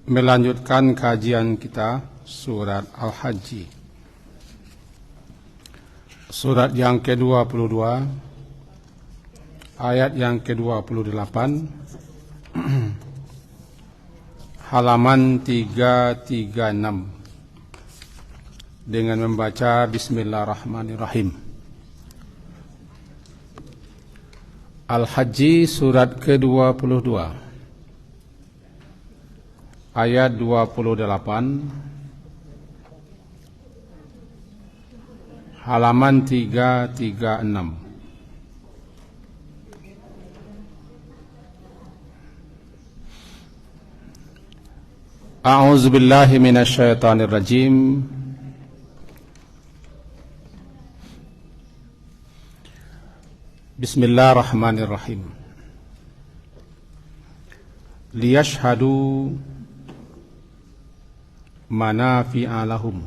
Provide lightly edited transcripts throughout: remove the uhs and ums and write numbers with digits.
melanjutkan kajian kita surat Al-Hajj, surat yang ke-22, ayat yang ke-28, halaman 336, dengan membaca Bismillahirrahmanirrahim. Al-Hajj surat ke-22, ayat 28, halaman 336. A'udzu billahi minasy syaithanir rajim. Bismillahirrahmanirrahim. Liyashhadu manafi'a lahum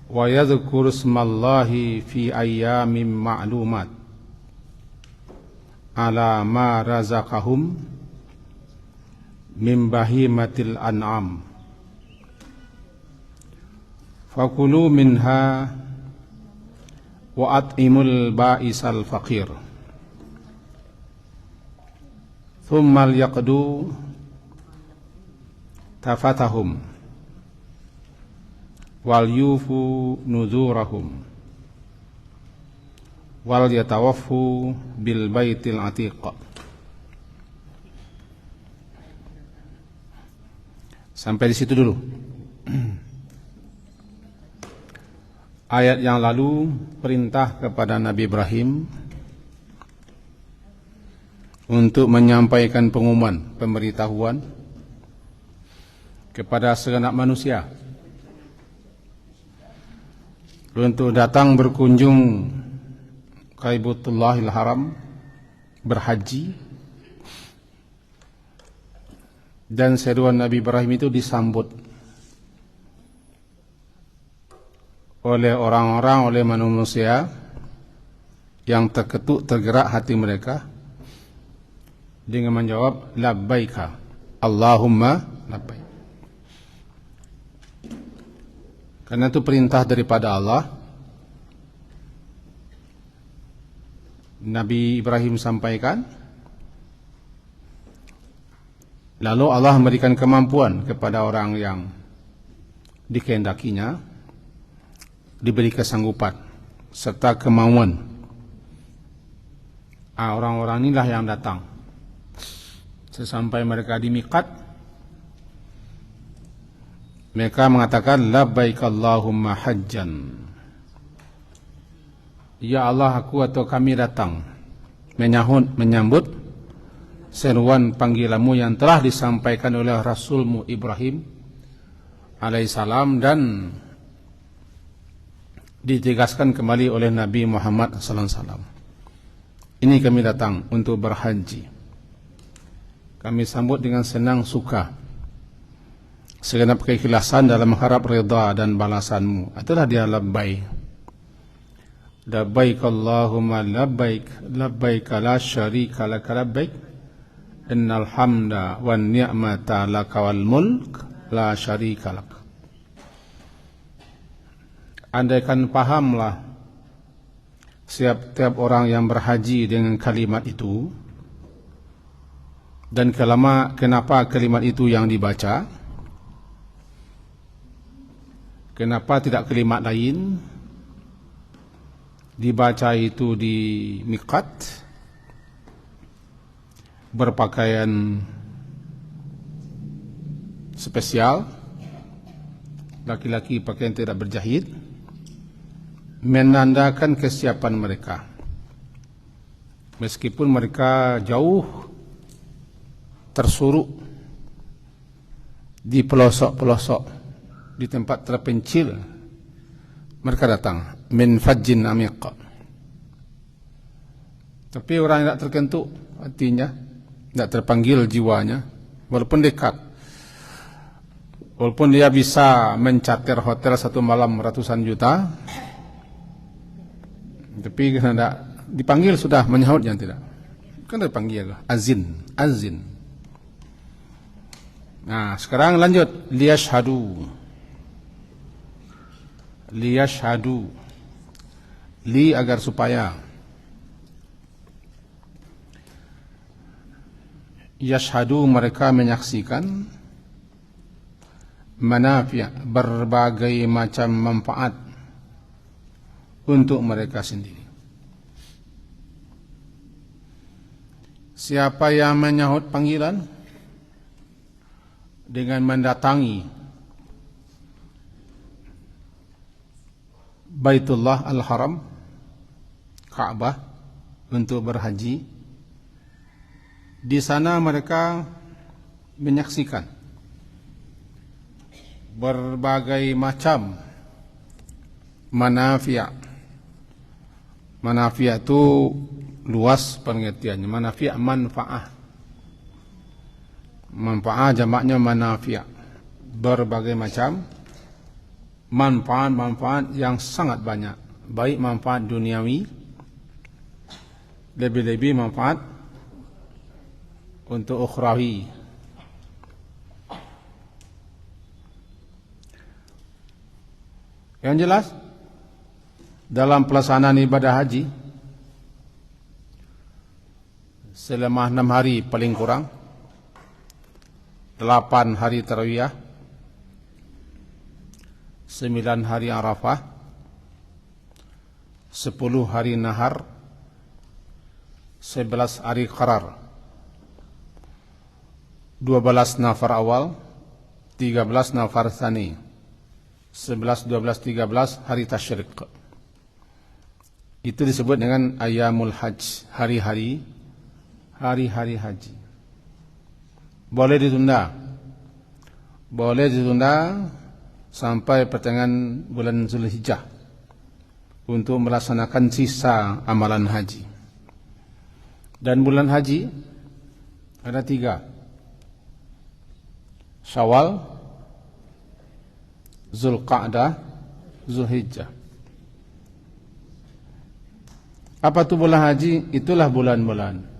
wa yadhkuru ismallahi fi ayyamin ma'lumat ala ma razaqahum min bahimatil an'am fakulu minha wa at'imul ba'isal faqir thumma liyaqdu tafatahum wal yufu nuzurahum wal yatawaffu bil baitil atiq. Sampai di situ dulu. Ayat yang lalu perintah kepada Nabi Ibrahim untuk menyampaikan pengumuman, pemberitahuan kepada segenap manusia untuk datang berkunjung ke Baitullahil Haram, berhaji, dan seruan Nabi Ibrahim itu disambut oleh orang-orang, oleh manusia yang terketuk, tergerak hati mereka dengan menjawab labbaika Allahumma labbaik. Karena itu perintah daripada Allah. Nabi Ibrahim sampaikan, lalu Allah memberikan kemampuan kepada orang yang dikehendakinya, diberi kesanggupan serta kemauan. Orang-orang inilah yang datang. Sesampai mereka di miqat, mereka mengatakan labbaik Allahumma hajjan. Ya Allah, aku atau kami datang menyambut seruan panggilanmu yang telah disampaikan oleh Rasulmu Ibrahim alaihissalam dan ditegaskan kembali oleh Nabi Muhammad sallallahu alaihi wasallam. Ini kami datang untuk berhaji. Kami sambut dengan senang suka, segenap keikhlasan dalam mengharap redha dan balasanmu. Itulah dia labbaik. Labbaik Allahumma labbaik, labbaik la syarika lak labbaik, innal hamda wan ni'mata laka wal mulk la syarika lak. Andaikan pahamlah setiap orang yang berhaji dengan kalimat itu, dan kenapa kalimat itu yang dibaca, kenapa tidak kalimat lain dibaca itu di miqat, berpakaian spesial, laki-laki pakaian tidak berjahit, menandakan kesiapan mereka. Meskipun mereka jauh tersuruk di pelosok-pelosok, di tempat terpencil, mereka datang min fajjin amiq. Tapi orang yang tidak terkentuk hatinya, tidak terpanggil jiwanya, walaupun dekat, walaupun dia bisa mencater hotel satu malam ratusan juta, tapi karena tidak dipanggil sudah menyahut yang tidak. Kan dia panggil azin, azin. Nah, sekarang lanjut liyashhadu. Liyashhadu. Li agar supaya. Yashhadu mereka menyaksikan manafi' berbagai macam manfaat untuk mereka sendiri. Siapa yang menyahut panggilan dengan mendatangi Baitullah Al-Haram, Ka'bah, untuk berhaji, di sana mereka menyaksikan berbagai macam manafi'. Manafi' itu luas pengertiannya. Manafi' manfaah. Manfaah jamaknya manafi'. Berbagai macam manfaat-manfaat yang sangat banyak. Baik manfaat duniawi, lebih-lebih manfaat untuk ukhrawi. Yang jelas, dalam pelaksanaan ibadah haji selama 6 hari paling kurang, 8 hari tarawiyah, 9 hari Arafah, 10 hari nahar, 11 hari qarar, 12 nafar awal, 13 nafar tsani, 11, 12, 13 hari tasyrik. Itu disebut dengan ayamul hajj, hari-hari haji. Boleh ditunda. Boleh ditunda sampai pertengahan bulan Zulhijjah untuk melaksanakan sisa amalan haji. Dan bulan haji ada 3. Syawal, Zulqa'dah, Zulhijjah. Apa itu bulan haji? Itulah bulan-bulan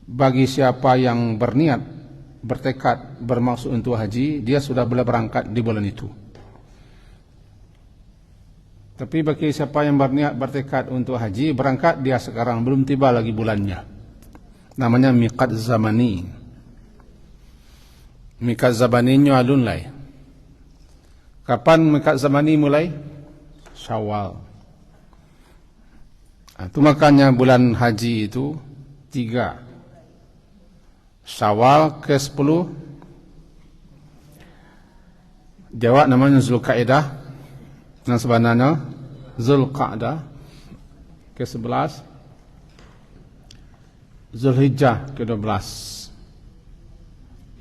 bagi siapa yang berniat, bertekad, bermaksud untuk haji, dia sudah boleh berangkat di bulan itu. Tapi bagi siapa yang berniat, bertekad untuk haji, berangkat dia sekarang, belum tiba lagi bulannya. Namanya miqat zamani. Miqat zamaninya alun lai. Kapan miqat zamani mulai? Syawal. Itu makanya bulan haji itu 3. Syawal ke-10, Jawa namanya Zulqa'dah, yang sebenarnya Zulqa'dah. Ke-11, Zulhijjah ke-12.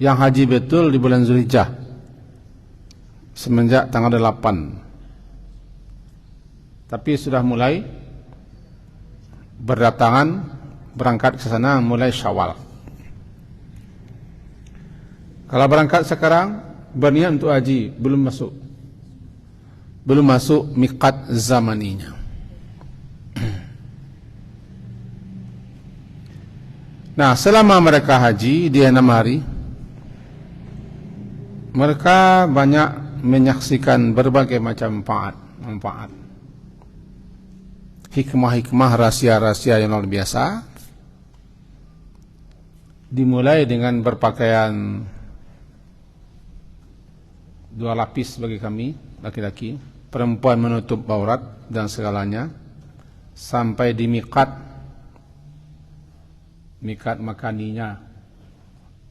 Yang haji betul di bulan Zulhijjah semenjak tanggal 8. Tapi sudah mulai berdatangan, berangkat ke sana mulai Syawal. Kalau berangkat sekarang berniat untuk haji, belum masuk miqat zamaninya. Nah, selama mereka haji di 6 hari, mereka banyak menyaksikan berbagai macam manfaat. Hikmah-hikmah, rahasia-rahasia yang luar biasa. Dimulai dengan berpakaian 2 lapis bagi kami, laki-laki, perempuan menutup aurat dan segalanya, sampai di miqat makaninya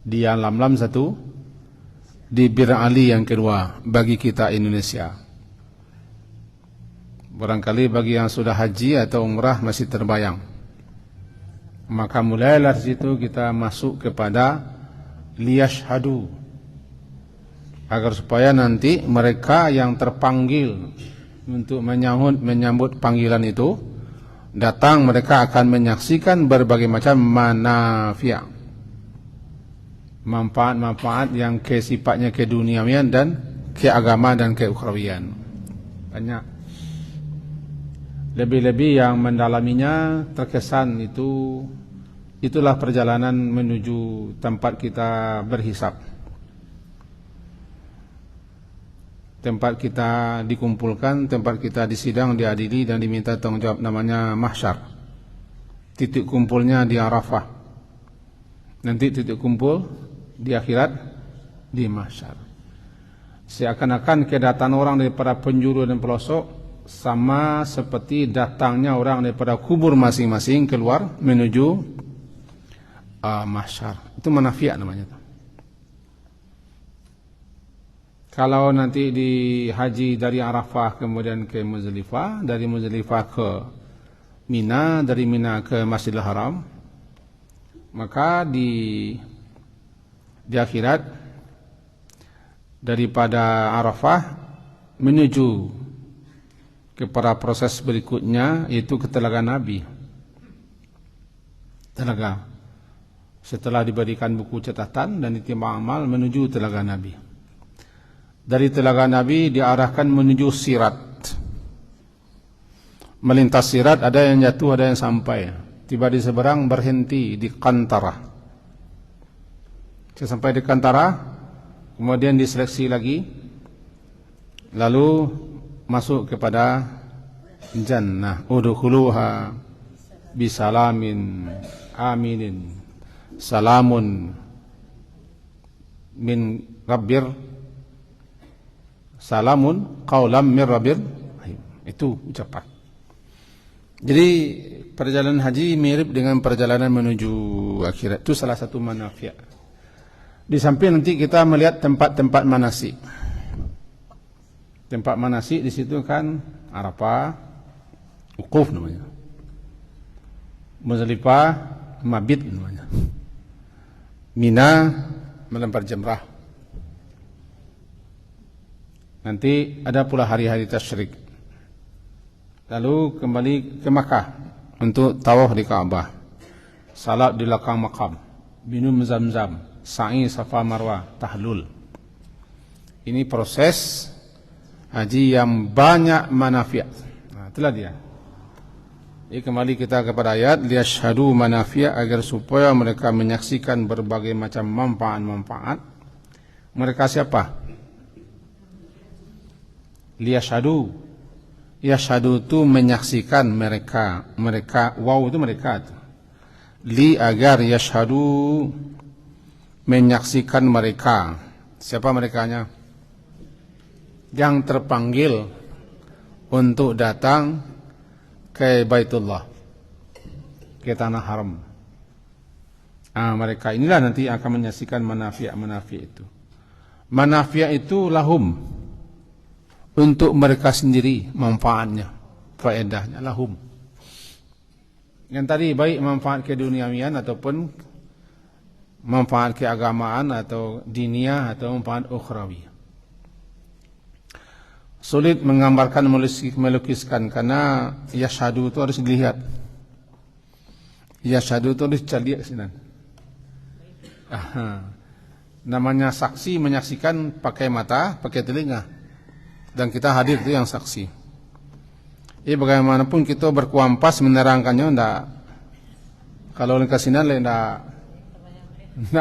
di Lam-Lam 1, di Bir Ali yang kedua bagi kita Indonesia. Barangkali bagi yang sudah haji atau umrah masih terbayang. Maka mulailah di situ kita masuk kepada liyashhadu, agar supaya nanti mereka yang terpanggil untuk menyambut panggilan itu datang, mereka akan menyaksikan berbagai macam manafi', manfaat-manfaat yang sifatnya keduniawian dan keagamaan dan keukhrawian. Banyak. Lebih-lebih yang mendalaminya terkesan itulah perjalanan menuju tempat kita berhisab, tempat kita dikumpulkan, tempat kita disidang, diadili dan diminta tanggungjawab, namanya mahsyar. Titik kumpulnya di Arafah, nanti titik kumpul di akhirat di mahsyar. Seakan-akan kedatangan orang daripada penjuru dan pelosok sama seperti datangnya orang daripada kubur masing-masing keluar menuju mahsyar. Itu manafiah namanya. Kalau nanti di haji dari Arafah kemudian ke Muzdalifah, dari Muzdalifah ke Mina, dari Mina ke Masjidil Haram, maka di akhirat daripada Arafah menuju kepada proses berikutnya, yaitu ke Telaga Nabi. Telaga, setelah diberikan buku catatan dan ditimbang amal, menuju Telaga Nabi. Dari Telaga Nabi diarahkan menuju Sirat. Melintas Sirat, ada yang jatuh, ada yang sampai. Tiba di seberang, berhenti di Kantara. Sampai di Kantara, kemudian diseleksi lagi, lalu masuk kepada jannah. Udkhuluha bisalamin aminin, salamun min rabbir, salamun qaulam min rabbir. Itu ucapan. Jadi perjalanan haji mirip dengan perjalanan menuju akhirat. Itu salah satu manafiah. Di samping nanti kita melihat tempat-tempat manasik. Tempat manasik di situ kan Arafah, Wukuf namanya. Muzdalifah, Mabit namanya. Mina, melempar jamrah. Nanti ada pula hari-hari tasyrik. Lalu kembali ke Makkah untuk tawaf di Ka'bah, salat di belakang makam, minum zam-zam, sa'i Safa Marwah, tahlul. Ini proses haji yang banyak manafiat. Nah, itulah dia. Jadi kembali kita kepada ayat, liyashhadu manafiat, agar supaya mereka menyaksikan berbagai macam manfaat-manfaat. Mereka siapa? Liyashhadu. Yashhadu itu menyaksikan mereka. Mereka, wow itu mereka itu. Li agar yashhadu menyaksikan mereka. Siapa merekanya? Yang terpanggil untuk datang ke Baitullah, ke tanah haram. Mereka inilah nanti akan menyaksikan manafiah itu. Manafiah itu lahum, untuk mereka sendiri, manfaatnya, faedahnya, lahum. Yang tadi baik manfaat keduniawian ataupun manfaat keagamaan atau diniyah atau manfaat ukhrawi. Sulit menggambarkan, melukiskan, karena yashhadu itu harus dilihat. Yashhadu itu harus dilihat sini. Namanya saksi, menyaksikan pakai mata, pakai telinga. Dan kita hadir itu yang saksi. Jadi bagaimanapun kita berkuampas menerangkannya, enggak. Kalau oleh kasinan enggak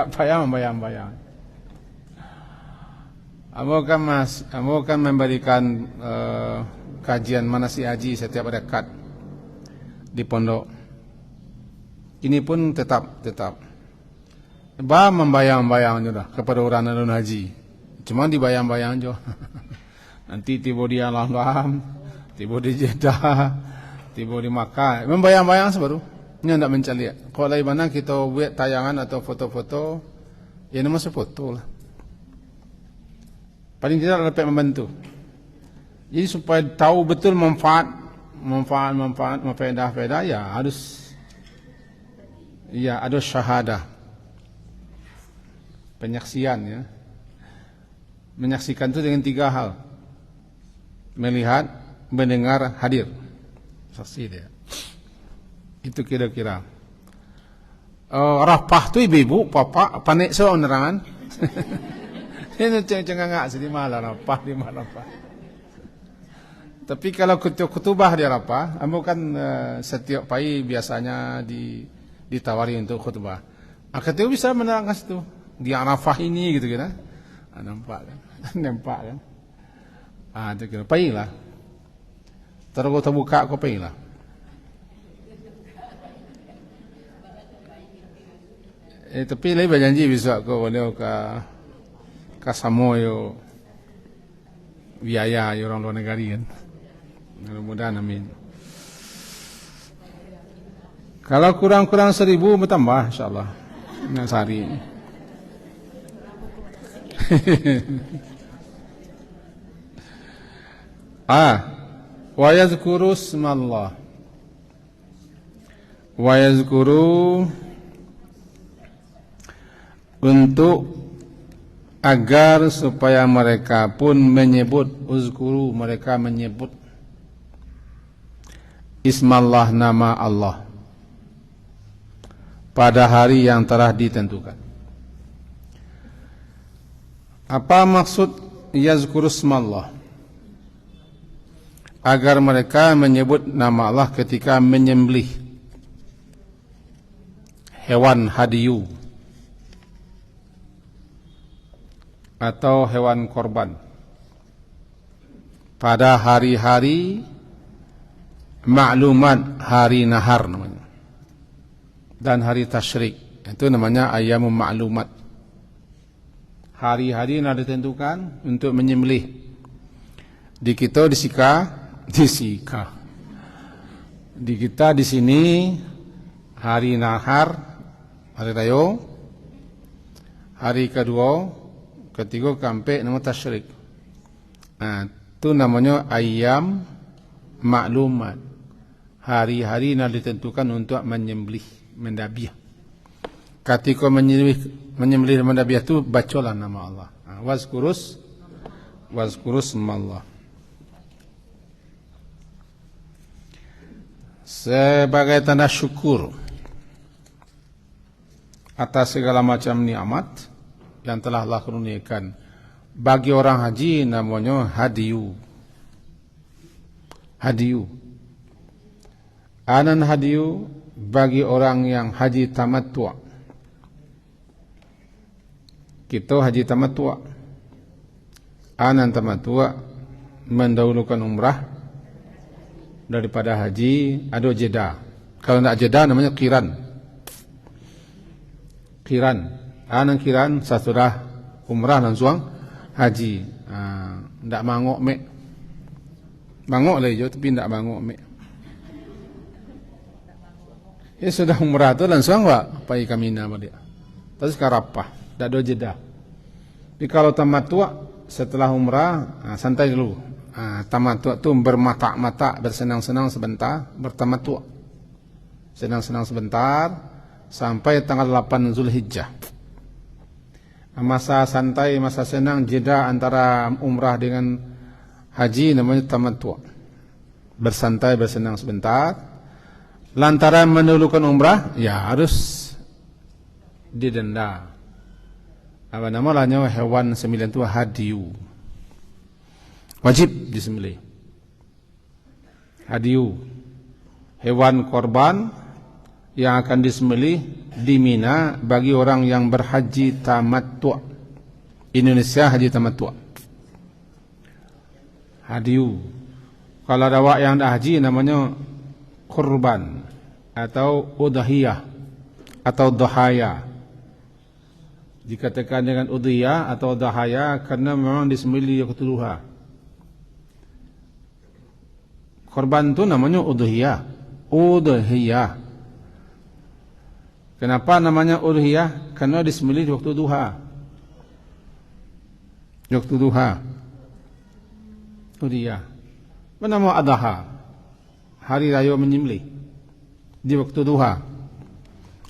payah membayang-bayang. Amo kan memberikan kajian manasik haji setiap dekat di pondok. Ini pun tetap membayang-bayang juga kepada orang non haji. Cuma dibayang-bayang jo. Nanti tiba di Al-Alam, tiba di Jeddah, tiba di Makkah, membayang-bayang sebaru. Ini tidak mencari. Kalau dari mana kita buat tayangan atau foto-foto, ya nama sefoto lah. Paling tidak dapat membantu. Jadi supaya tahu betul manfaat, faedah, ya harus, ya ada syahadah, penyaksian ya. Menyaksikan itu dengan 3 hal. Melihat, mendengar, hadir. Saksi dia. Itu kira-kira. Arafah tu ibu, papa, panik so nerangan. Ini cengengak sedih malah Arafah di Arafah. Tapi kalau khutbah di Arafah, kan setiap pagi biasanya ditawari untuk khutbah. Ketika bisa menerangkan situ di Arafah ini gitu kan. Nampak kan? Nampak kan? Itu kira pagi lah. Terus kau terbuka kau pagi lah. Tapi lebih berjanji besok kau boleh ke Samoyo biaya orang luar negara kan. Mudah-mudahan amin. Kalau kurang-kurang 1,000 bertambah insyaallah. Nak sehari. Wa yazkuru ismallah. Wa yazkuru untuk agar supaya mereka pun menyebut, uzkuru, mereka menyebut ismallah, nama Allah, pada hari yang telah ditentukan. Apa maksud yazkuru ismallah? Agar mereka menyebut nama Allah ketika menyembelih hewan hadiyu atau hewan korban pada hari-hari maklumat, hari nahar namanya, dan hari tasyrik, itu namanya ayyamul maklumat, hari-hari yang ditentukan untuk menyembelih. Di kita di kita di sini hari nahar, hari raya, hari kedua, ketiga sampai nama tasyrik. Itu namanya ayyam maklumat, hari-hari yang ditentukan untuk menyembelih, mendabiah. Ketika menyembelih mendabiah itu bacalah nama Allah. Wazkurus Allah. Sebagai tanda syukur atas segala macam nikmat yang telah Allah kurniakan. Bagi orang haji namanya hadiyu. Anan hadiyu bagi orang yang haji tamattu'. Kita haji tamattu'. Anan tamattu' mendahulukan umrah daripada haji, ada jeda. Kalau tidak jeda namanya kiran. Anan kiran sesudah umrah langsung haji. Tidak mangok mek. Mangok lah je tapi tidak mangok mek. Ya sudah umrah tu langsung pergi ke Mina balik. Terus ke Arafah, tidak ada jeda. Tapi kalau tamattu' setelah umrah santai dulu. Tamattu' tu bermata-mata, bersenang-senang sebentar, bertamattu'. Senang-senang sebentar sampai tanggal 8 Zulhijjah. Masa santai, masa senang, jeda antara umrah dengan haji namanya tamattu'. Bersantai, bersenang sebentar. Lantaran mendahulukan umrah, ya harus didenda. Apa namanya hewan sembilan itu hadiyu. Wajib disembelih. Hadiyu, hewan korban yang akan disembelih di Mina bagi orang yang berhaji tamattu'. Indonesia haji tamattu'. Hadiyu. Kalau ada awak yang dah haji namanya kurban atau udhiyah atau dhahaya. Dikatakan dengan udhiyah atau dhahaya karena memang disembelih waktu duha. Korban itu namanya udhiyah. Kenapa namanya udhiyah? Karena disembelih di waktu duha. Udhiyah. Bernama adha. Hari raya menyembelih di waktu duha.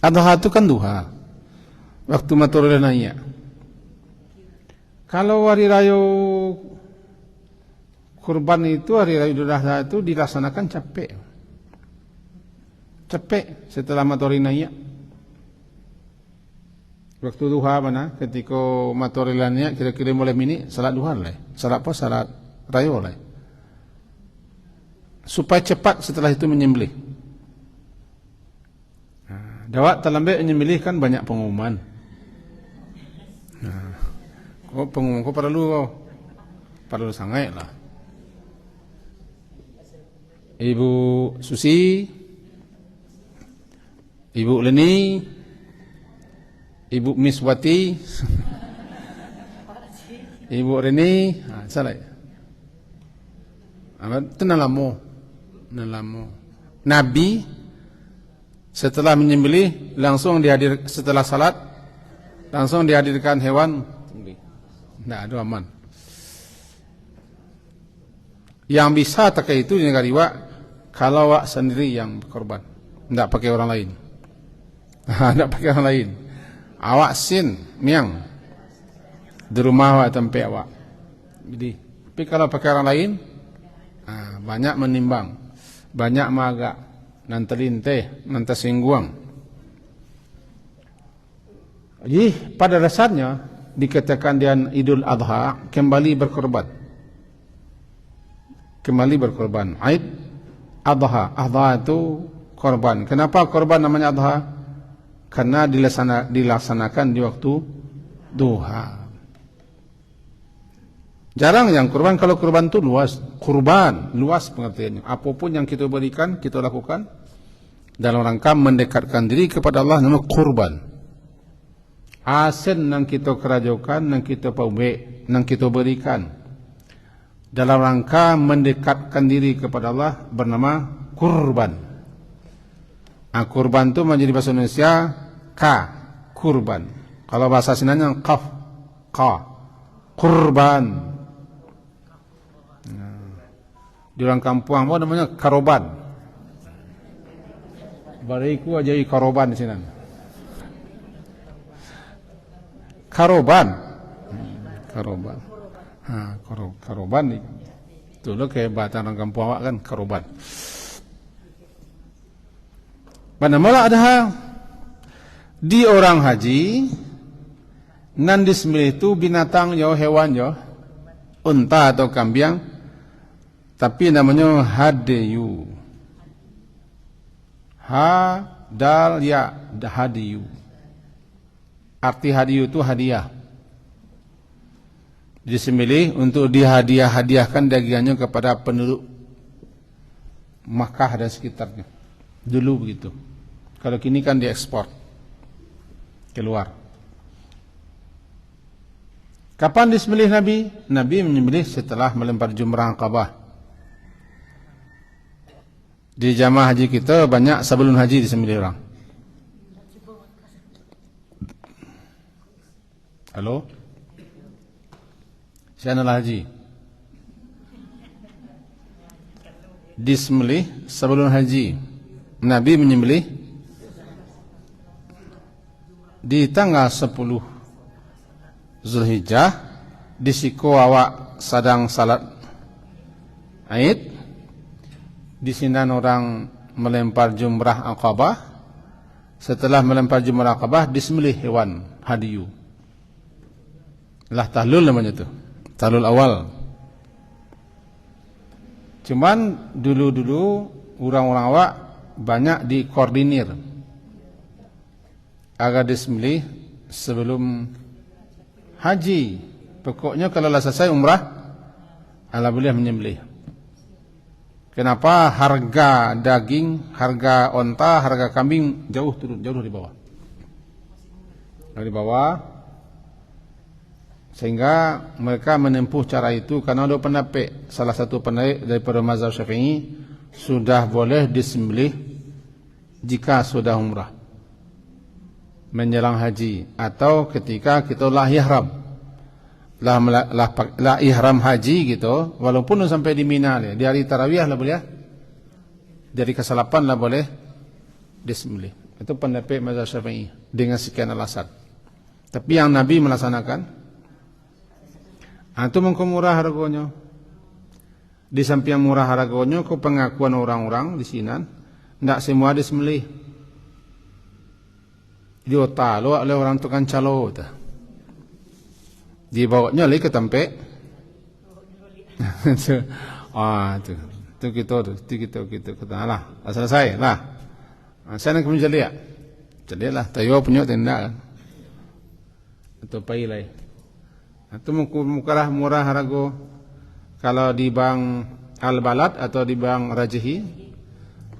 Adha itu kan duha. Waktu matahari naik. Kalau hari raya kurban itu, hari raya Idul Adha itu dilaksanakan capek setelah matahari naik. Waktu duha mana? Ketika matahari naik kira-kira mulai mini salat duha lah. Salat apa? Salat raya lah. supaya cepat setelah itu menyembelih. Dawat terlambat menyembelih kan banyak pengumuman. Pengumuman kau perlu sangat lah. Ibu Susi, Ibu Leni, Ibu Miswati, Ibu Reni, salah ya. Itu nalamo. Nabi setelah menyembelih langsung dihadir, setelah salat langsung dihadirkan hewan. Nah, itu aman. Yang bisa pakai itu dengan riwayat kalau awak sendiri yang berkorban, tidak pakai orang lain. Tidak pakai orang lain. Awak sin miang di rumah awak tempat awak. Jadi, tapi kalau pakai orang lain, banyak menimbang, banyak magak, nanti linteh, nanti singguang. Jadi pada dasarnya dikatakan dia Idul Adha kembali berkorban. Kembali berkorban. Aid Adha. Adha itu korban. Kenapa korban namanya Adha? Karena dilaksanakan di waktu duha. Jarang yang kurban. Kalau kurban itu luas. Kurban luas pengertiannya. Apapun yang kita berikan, kita lakukan dalam rangka mendekatkan diri kepada Allah, namanya kurban. Asen yang kita kerajokan, yang kita paube, yang kita berikan dalam rangka mendekatkan diri kepada Allah bernama kurban. Kurban itu menjadi bahasa Indonesia ka, kurban. Kalau bahasa Sinanya qaf, ka, kurban. Di orang kampung apa namanya karoban. Bariku aja karoban di sini. Karoban. Karoban. Karoban ni. Itu loh kehebatan orang kampung awak kan karoban. Pada mula ada di orang haji nan disembelih itu binatang yo, hewan yo, unta atau kambing, tapi namanya hadiyu. Ha dal ya hadiyu. Arti hadiyu itu hadiah. Disembelih untuk dihadiahkan dagingnya kepada penduduk Makkah dan sekitarnya. Dulu begitu. Kalau kini kan diekspor keluar. Kapan disembelih Nabi? Nabi menyembelih setelah melempar jumrah Aqabah. Di jamaah haji kita banyak sebelum haji disembelih orang. Halo? Channel haji. Disembelih sebelum haji. Nabi menyembelih di tanggal 10 Zulhijjah di siku awak sedang salat Aid. Di sini orang melempar jumrah Aqabah. Setelah melempar jumrah Aqabah disembelih hewan hadiyu. Lah tahlul namanya itu. Tahlul awal. Cuman dulu-dulu orang-orang awak banyak dikoordinir agar disembelih sebelum haji. Pokoknya kalau selesai umrah ala boleh menyembelih. Kenapa? Harga daging, harga onta, harga kambing jauh turun, jauh di bawah. Dari bawah. Sehingga mereka menempuh cara itu karena ada pendapat, salah satu pendapat daripada mazhab Syafi'i sudah boleh disembelih jika sudah umrah menjelang haji atau ketika kita lah ihram. Lah ihram haji gitu, walaupun sampai di Mina di hari tarawih lah boleh. Dari ke-8 lah boleh disembelih. Itu pendapat mazhab Syafi'i dengan sekian alasan. Tapi yang Nabi melaksanakan itu mengkumurah harganya. Di samping murah harganya, ke pengakuan orang-orang di sini, tidak semua disembelih. Diotalo oleh orang tukang calo. Dibawanya lagi ke tempat. Itu. tu kita lah, selesai lah. Saya nak kami jeliak lah, tayo punya tenda kan, atau pai lai. Itu mukalah murah harga kalau di bank Al-Balad atau di bank Rajihi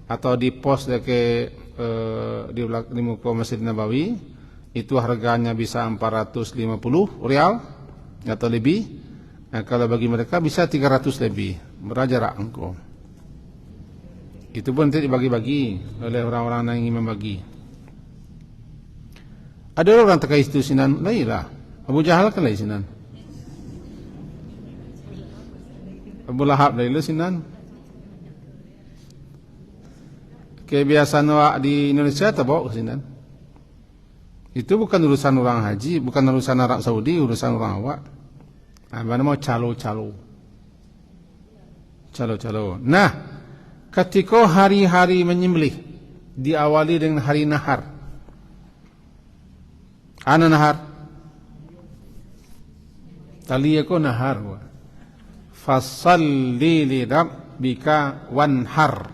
atau di pos dekat di muka Masjid Nabawi, itu harganya bisa 450 rial atau lebih. Kalau bagi mereka bisa 300 lebih, berajarak engkau. Itu pun nanti dibagi-bagi oleh orang-orang yang ingin membagi. Ada orang terkait itu sinan, lailah. Abu Jahal kan lai sinan. Abu Lahab lailah sinan. Kebiasaan awak di Indonesia tak bawa ke sinan. Itu bukan urusan orang haji, bukan urusan Arab Saudi, urusan orang awak. Mana mau calo-calo. Nah, ketika hari-hari menyembelih diawali dengan hari nahar. Ana nahar. Taliyako nahar. Fasalli li rabbika wanhar.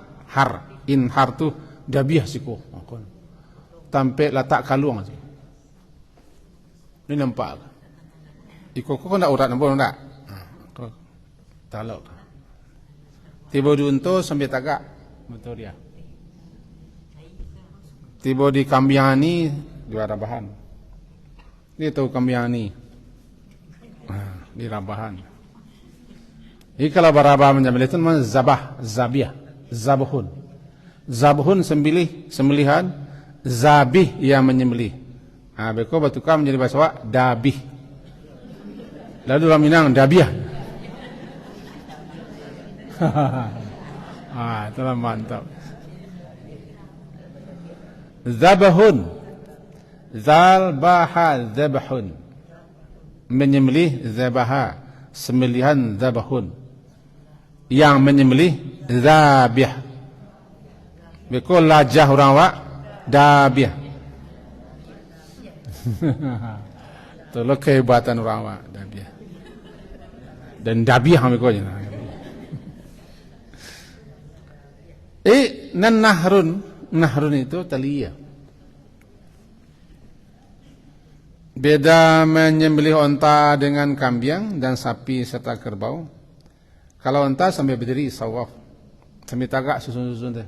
Inhar tu dabiah siku. Tampek letak kaluang sih. Ini nampak. Iko kau nak urat nampak tak? Talau. Tiba di untu sampai tagak, betul dia. Tiba di Kambiani di Rabahan. Dia tahu Kambiani. Di Rabahan. Jadi kalau barabah menyembelih itu namanya zabahun. Zabhun sembelihan, zabih yang menyembelih. Beko bertukar menjadi bahasa awak dabih. Lalu orang Minang dabiah. Itulah mantap. Zabahun, zalbaha zabahun, menyembelih zabaha, sembelihan zabahun. Yang menyembelih zabih. Beko lajah orang awak dabiah. Itulah kehebatan orang awak dabiah. Dan dabiah mereka je. Nahrun itu taliyah. Beda menyembelih onta dengan kambing dan sapi serta kerbau. Kalau onta sambil berdiri sawaf, sambil tagak susun-susun tu.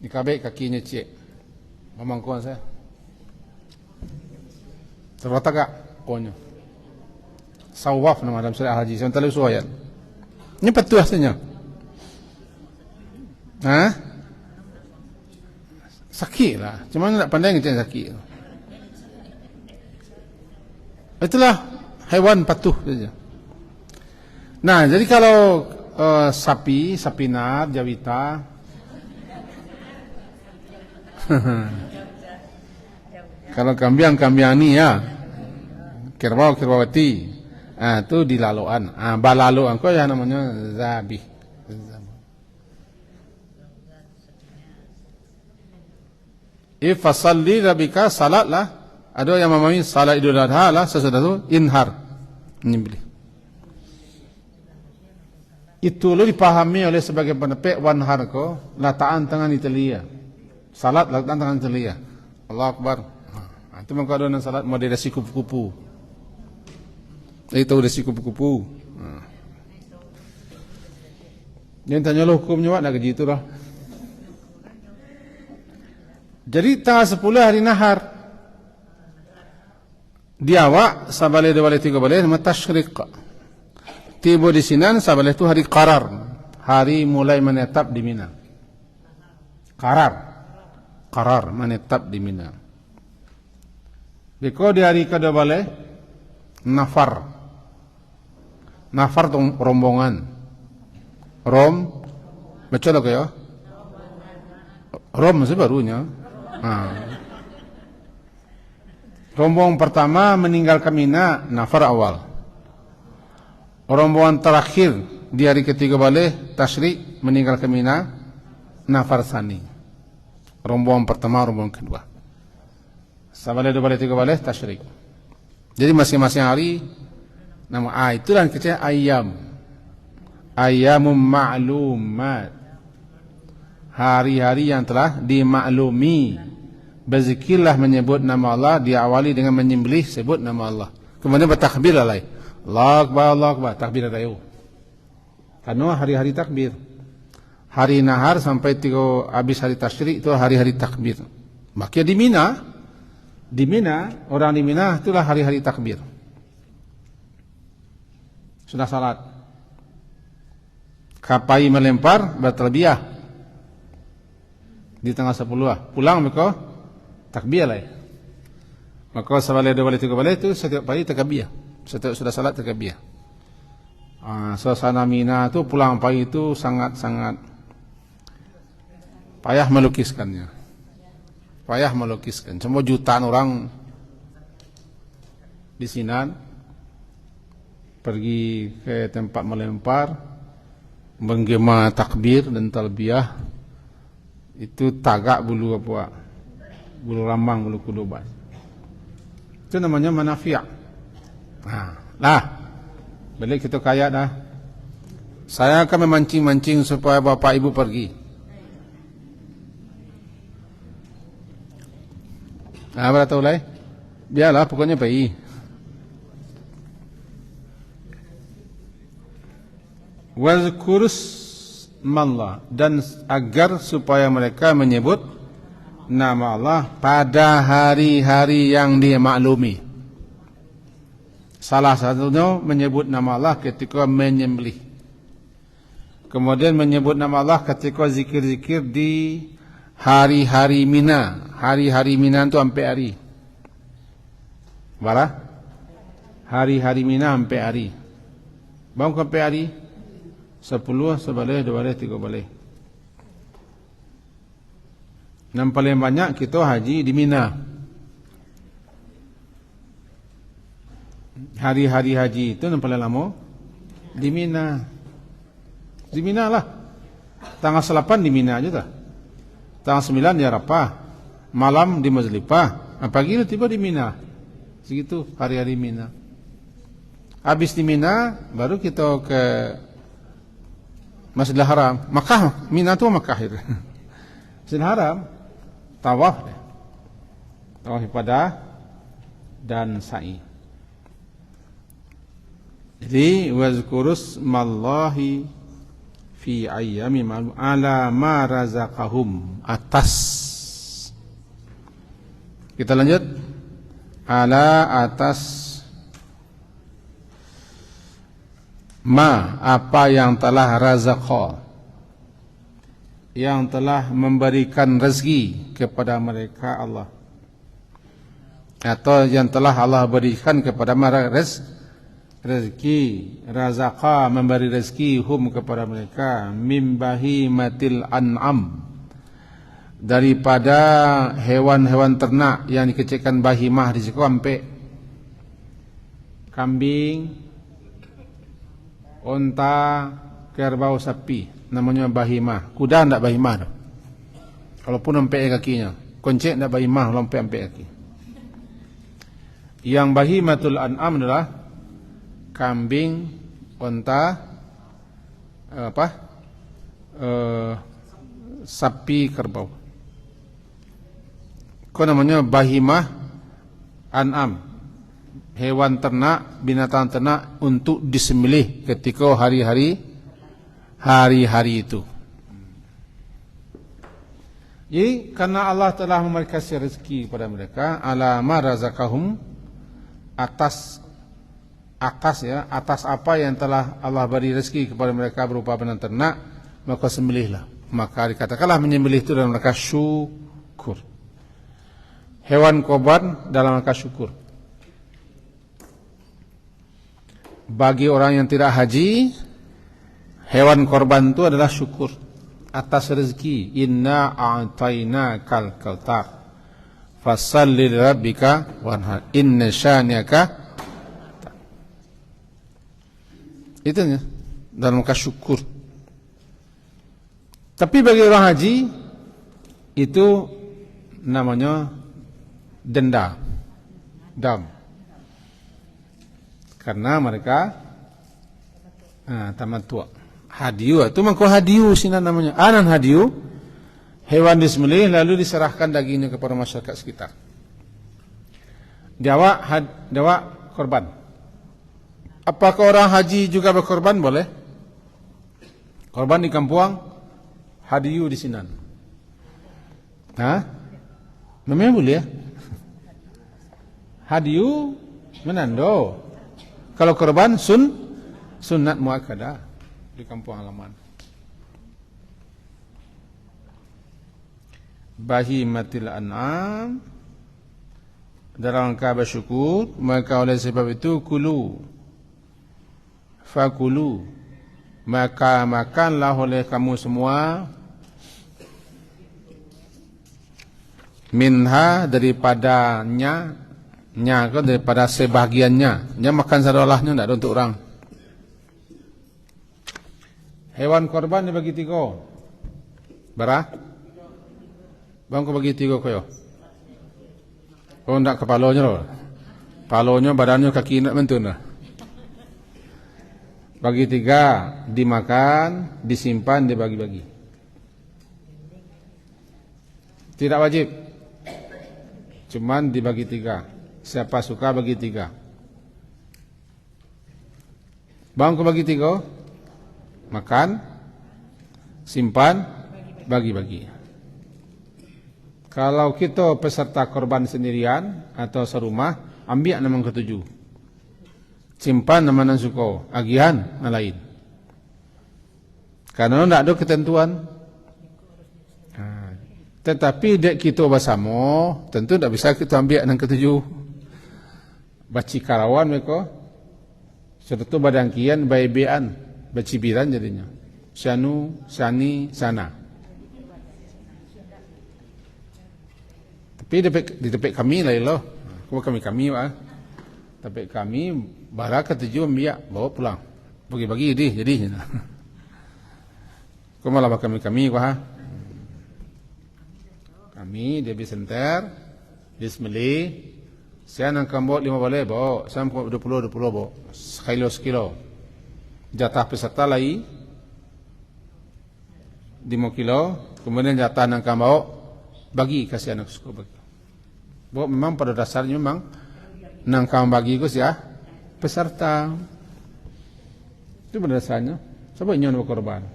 Dikabek kakinya cik. Memangkuan saya. Terus tagak konyo. Sawaf nama dalam surah Al-Haji. Saya tak lupa ayat. Ini patuh aslinya. Sakit lah. Cuma nak pandai macam sakit. Itulah haiwan patuh saja. Nah, jadi kalau sapi nar, jawita. Kalau kambiang-kambiang ni ya. Kerbau-kerbawati. Itu di laluan. Balaluan kau yang namanya zabih. Fasalli rabbika, salat lah. Ada yang memahami salat Idul Adha lah, sesudah itu inhar, menyembelih. Itu lo dipahami oleh sebagai penepek wanhar ko, lataan tangan di telia. Salat lataan tangan di telia. Allah Akbar. Itu mengkadonan salat moderasi kupu-kupu. Itu moderasi kupu-kupu. Yang tanya lo hukumnya wak nak kerja itu lah. Jadi tanggal 10 hari nahar. Dia awak sabale 2 balik 3 balik nama tasyriq. Tiba di Sinan sabale itu hari qarar. Hari mulai menetap di Mina. Qarar menetap di Mina. Beko di hari kedua balik nafar. Nafar itu rombongan. Betul tak ya? Masih barunya. Rombongan pertama meninggalkan Mina, nafar awal. Rombongan terakhir di hari ketiga balik tasyrik meninggalkan Mina, nafar sani. Rombongan pertama, rombongan kedua. Sabale 2 balik 3 balik tasyrik. Jadi masing-masing hari nama itulah kecil ayam. Ayyamum ma'lumat, hari-hari yang telah dimaklumi. Berzikirlah menyebut nama Allah, diawali dengan menyembelih, sebut nama Allah. Kemudian bertakbir alai. Allahu Akbar, Allahu Akbar, takbir alai. Karena hari-hari takbir. Hari nahar sampai habis hari tasyrik itu hari-hari takbir. Maka di Mina, orang di Mina itulah hari-hari takbir. Sudah salat. Kapai melempar bertalbiyah di tengah 10. Pulang mereka takbir lah. Maka sebalik 2 balik 3 balik itu setiap pagi takbir. Setiap sudah salat takbir. Suasana Mina itu pulang pagi itu sangat-sangat payah melukiskannya. Payah melukiskan. Semua jutaan orang di Sinan pergi ke tempat melempar, menggema takbir dan talbiyah. Itu tagak bulu apa? Bulu rambang, bulu kuduban. Itu namanya manafi'. Balik kita kaya dah. Saya akan memancing-mancing supaya bapak ibu pergi. Berapa tahu lah? Biarlah, pokoknya pergi. Wazkurus mallah, dan agar supaya mereka menyebut nama Allah pada hari-hari yang dimaklumi. Salah satunya menyebut nama Allah ketika menyembelih. Kemudian menyebut nama Allah ketika zikir-zikir di hari-hari Mina. Hari-hari Mina itu sampai hari. Berapa? Hari-hari Mina sampai hari. Bang sampai hari 10, 11, 12, 13. Yang paling banyak kita haji di Mina. Hari-hari haji itu yang paling lama di Mina. Di Mina lah. Tanggal 8 di Mina aja dah. Tanggal 9 di Arafah. Malam di Muzdalifah. Pagi itu tiba di Mina. Segitu hari-hari Mina. Habis di Mina baru kita ke Masjidil Haram. Makkah, Mina itu Makkah itu. Masjidil Haram tawaf deh. Tawaf ibadah dan sa'i. Jadi wazkurus mallahi fi ayyami ma'lum ala ma razaqahum, atas. Kita lanjut. Ala, atas ma, apa yang telah razaqah, yang telah memberikan rezeki kepada mereka Allah, atau yang telah Allah berikan kepada mereka rezeki. Razaqah, memberi rezeki, hum, kepada mereka, mim bahimatil an'am, daripada hewan-hewan ternak yang dikecilkan bahimah di situ sampai kambing, unta, kerbau, sapi, namanya bahimah. Kuda tidak bahimah dah. Walaupun sampai kakinya. Koncek tidak bahimah sampai kaki. Yang bahimatul an'am adalah kambing, unta, sapi, kerbau. Kau namanya bahimah an'am, hewan ternak, binatang ternak untuk disembelih ketika hari-hari itu. Jadi karena Allah telah memberikan rezeki kepada mereka, ala ma razaqahum, atas apa yang telah Allah beri rezeki kepada mereka berupa binatang ternak, maka sembelihlah. Maka dikatakanlah menyembelih itu dalam rangka syukur. Hewan korban dalam rangka syukur. Bagi orang yang tidak haji, hewan korban itu adalah syukur atas rezeki. Inna a'tainakal kautsar fasalli lirabbika wanhar inna syani'aka. Itu ya, dalam rangka syukur. Tapi bagi orang haji itu namanya dam. Karena mereka tamattu'. Hadiu itu mangko hadiu sina namanya. Anan hadiu, hewan disembelih lalu diserahkan dagingnya kepada masyarakat sekitar. Dawa korban. Apakah orang haji juga berkorban? Boleh. Korban di kampung, hadiu di sinan. Hah? Namanya boleh ya? Hadiu menando. Kalau korban sunat muakkadah di kampung halaman. Bahimatil an'am dalam rangka bersyukur, maka oleh sebab itu fakulu, maka makanlah oleh kamu semua minha daripadanya, daripada sebahagiannya. Nya makan sadolahnya tidak ada untuk orang. Hewan korban dibagi 3. Berah? Bang kau bagi 3 koyo. Oh ndak kepalanya loh. Palonya, badannya, kaki nak mentun lah. Bagi 3, dimakan, disimpan, dibagi-bagi. Tidak wajib. Cuman dibagi 3. Siapa suka bagi 3. Bang kau bagi 3. Makan, simpan, bagi-bagi. Kalau kita peserta korban sendirian atau serumah, ambil nama ke-7. Simpan nama nan suko, agihan na lain. Karena tidak ada ketentuan. Tetapi dek kita bersama, tentu tidak bisa kita ambil yang ke-7. Baci karawan mereka, serta badangkian, bayi-bayan. Bercibiran jadinya. Syanu, Syani, Sana. Tapi di tempat kami lah loh. Kami lah. Tempat kami bara ke-7 biak bawa pulang. Bagi-bagi jadi. Kau malah kami ha. Kami dia bisenter, disembelih. Saya nak bawa 5 boleh bawa, saya 20 bawa. Sekilo. Jatah peserta lagi 5 kilo, kemudian jatah nang bawa bagi kasih anak suku bagi. Bahwa memang pada dasarnya memang nang bagi itu ya peserta. Itu pada dasarnya. Sebab nyon berkorban.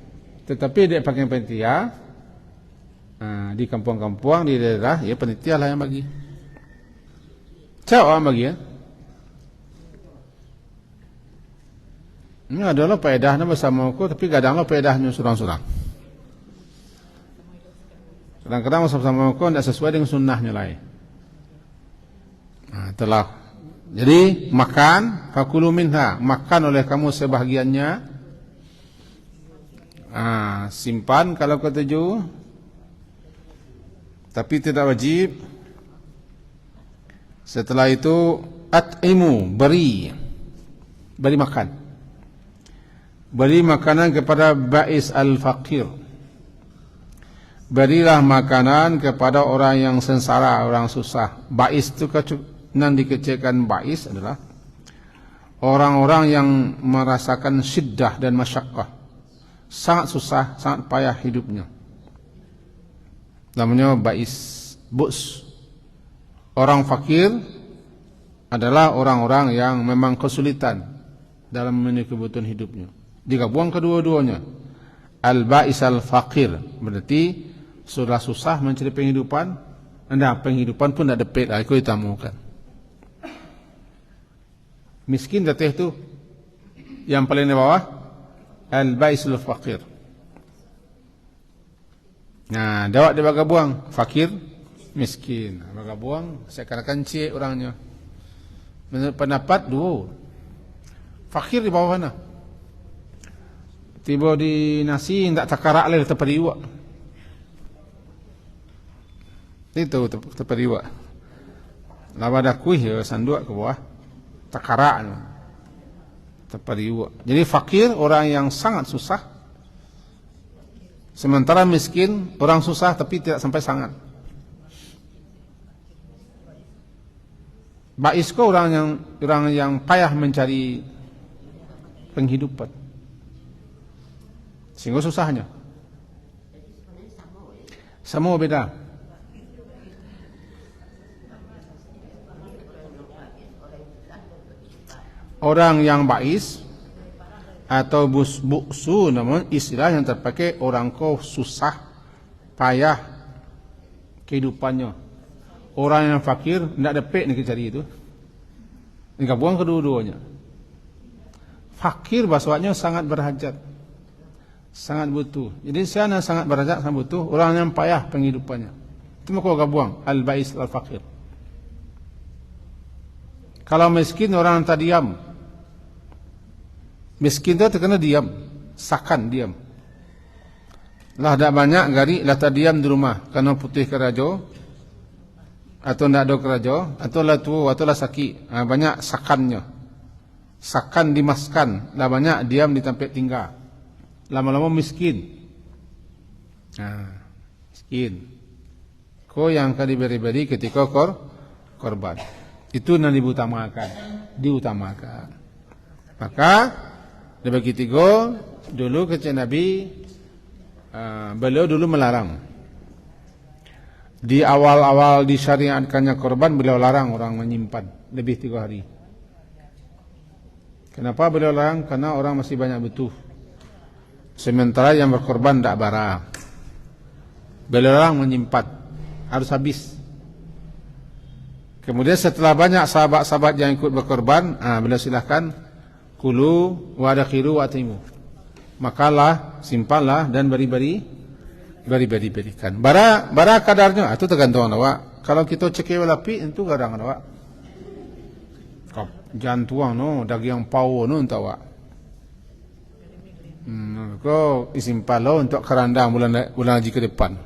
Tetapi dia pakai panitia di kampung-kampung di daerah ya panitia lah yang bagi. Siapa orang bagi ya? Ini adalah faedahnya bersama aku, tapi kadang-kadang faedahnya surang-surang. Kadang-kadang bersama aku tidak sesuai dengan sunnahnya lain. Telah. Jadi makan, fakulu minha, makan oleh kamu sebahagiannya. Simpan kalau ke-7. Tapi tidak wajib. Setelah itu at'imu, beri makan. Beri makanan kepada ba'is al-faqir. Berilah makanan kepada orang yang sengsara, orang susah. Ba'is itu nan dikecilkan ba'is adalah orang-orang yang merasakan syiddah dan masyaqqah. Sangat susah, sangat payah hidupnya. Namanya ba'is, bu's. Orang fakir adalah orang-orang yang memang kesulitan dalam memenuhi kebutuhan hidupnya. Digabung kedua-duanya. Al-ba'is al-faqir. Berarti sudah susah mencari penghidupan. Anda penghidupan pun tidak dapat. Itu ditamukan. Miskin datih itu. Yang paling di bawah. Al-ba'is al-faqir. Nah, dawak dia bagabuang. Fakir, miskin. Bagabuang, seakan-akan cik orangnya. Menurut pendapat, dua. Fakir di bawah mana? Tiba di nasi tak takarak leh terperiwa. Itu terperiwa. Lama dah kuih ya sanduk ke bawah. Takarak terperiwa. Jadi fakir orang yang sangat susah. Sementara miskin orang susah tapi tidak sampai sangat. Baisko orang yang payah mencari penghidupan. Sehingga susahnya. Sama beda. Orang yang bais atau buksu, namun istilah yang terpakai orang kau susah, payah kehidupannya. Orang yang fakir tidak dapat nak cari itu. Ini buang kedua-duanya. Fakir bahasanya sangat berhajat, sangat butuh. Jadi siapa sangat berhajat, sangat butuh. Orang yang payah penghidupannya. Itu kau gabung al-bais al-fakir. Kalau miskin orang yang tak diam. Miskin itu terkena diam, sakan diam. Lah tak banyak gari, lah tak diam di rumah kerana putih kerajo, atau tidak ada kerajo, atau lah tua, atau lah sakit. Banyak sakannya, sakan dimaskan, lah banyak diam di tempat tinggal. Lama-lama miskin. Miskin. Kau yang akan diberi-beri ketika korban. Itu yang diutamakan. Maka dibagi tiga, dulu kecil Nabi, beliau dulu melarang. Di awal-awal disyariatkannya korban, beliau larang orang menyimpan lebih 3 hari. Kenapa beliau larang? Karena orang masih banyak butuh. Sementara yang berkorban tidak barang. Beliau larang menyimpan, harus habis. Kemudian setelah banyak sahabat-sahabat yang ikut berkorban, beliau silahkan, kulu wa dakhiru wa atimu. Makalah, simpanlah dan beri-berikan. Bara kadarnya, itu tergantung awak. Kalau kita cekik lapi, itu kadang awak. Jangan tuang no, daging pau no untuk awak. Kau simpan lo untuk kerandang bulan haji ke depan.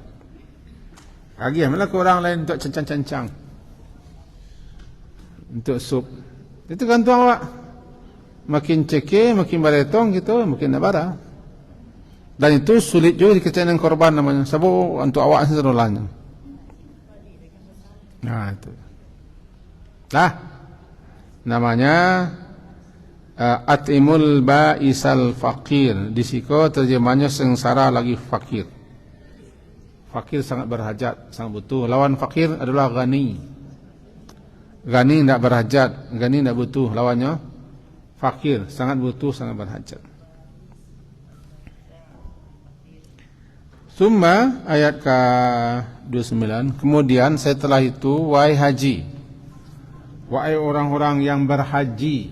Lagi malah ke orang lain untuk cancang-cancang. Untuk sup. Itu gantung awak. Makin cekik, makin baretong gitu, makin nabara. Dan itu sulit juga dikecilkan korban namanya. Sebab untuk awak serulannya. Nah itu. Namanya atimul ba'isal fakir. Di siko terjemahnya sengsara lagi fakir. Fakir sangat berhajat, sangat butuh. Lawan fakir adalah ghani. Ghani tidak berhajat, ghani tidak butuh. Lawannya fakir, sangat butuh, sangat berhajat. Summa ayat ke-29. Kemudian setelah itu, wahai haji, wahai orang-orang yang berhaji.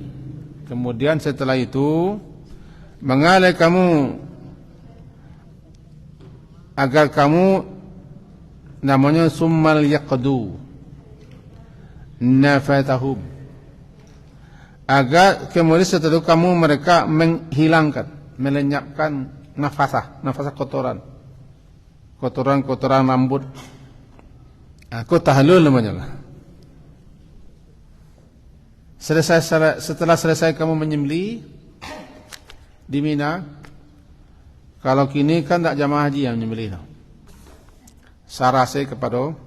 Kemudian setelah itu, mengalih kamu agar kamu namanya summal yaqdu nafatahum, agar kemudian setelah kamu mereka menghilangkan, melenyapkan nafasah kotoran rambut. Aku tahlul namanya. Setelah selesai kamu menyembelih di Mina, kalau kini kan tak jamaah haji yang menyembelih. Sarase kepada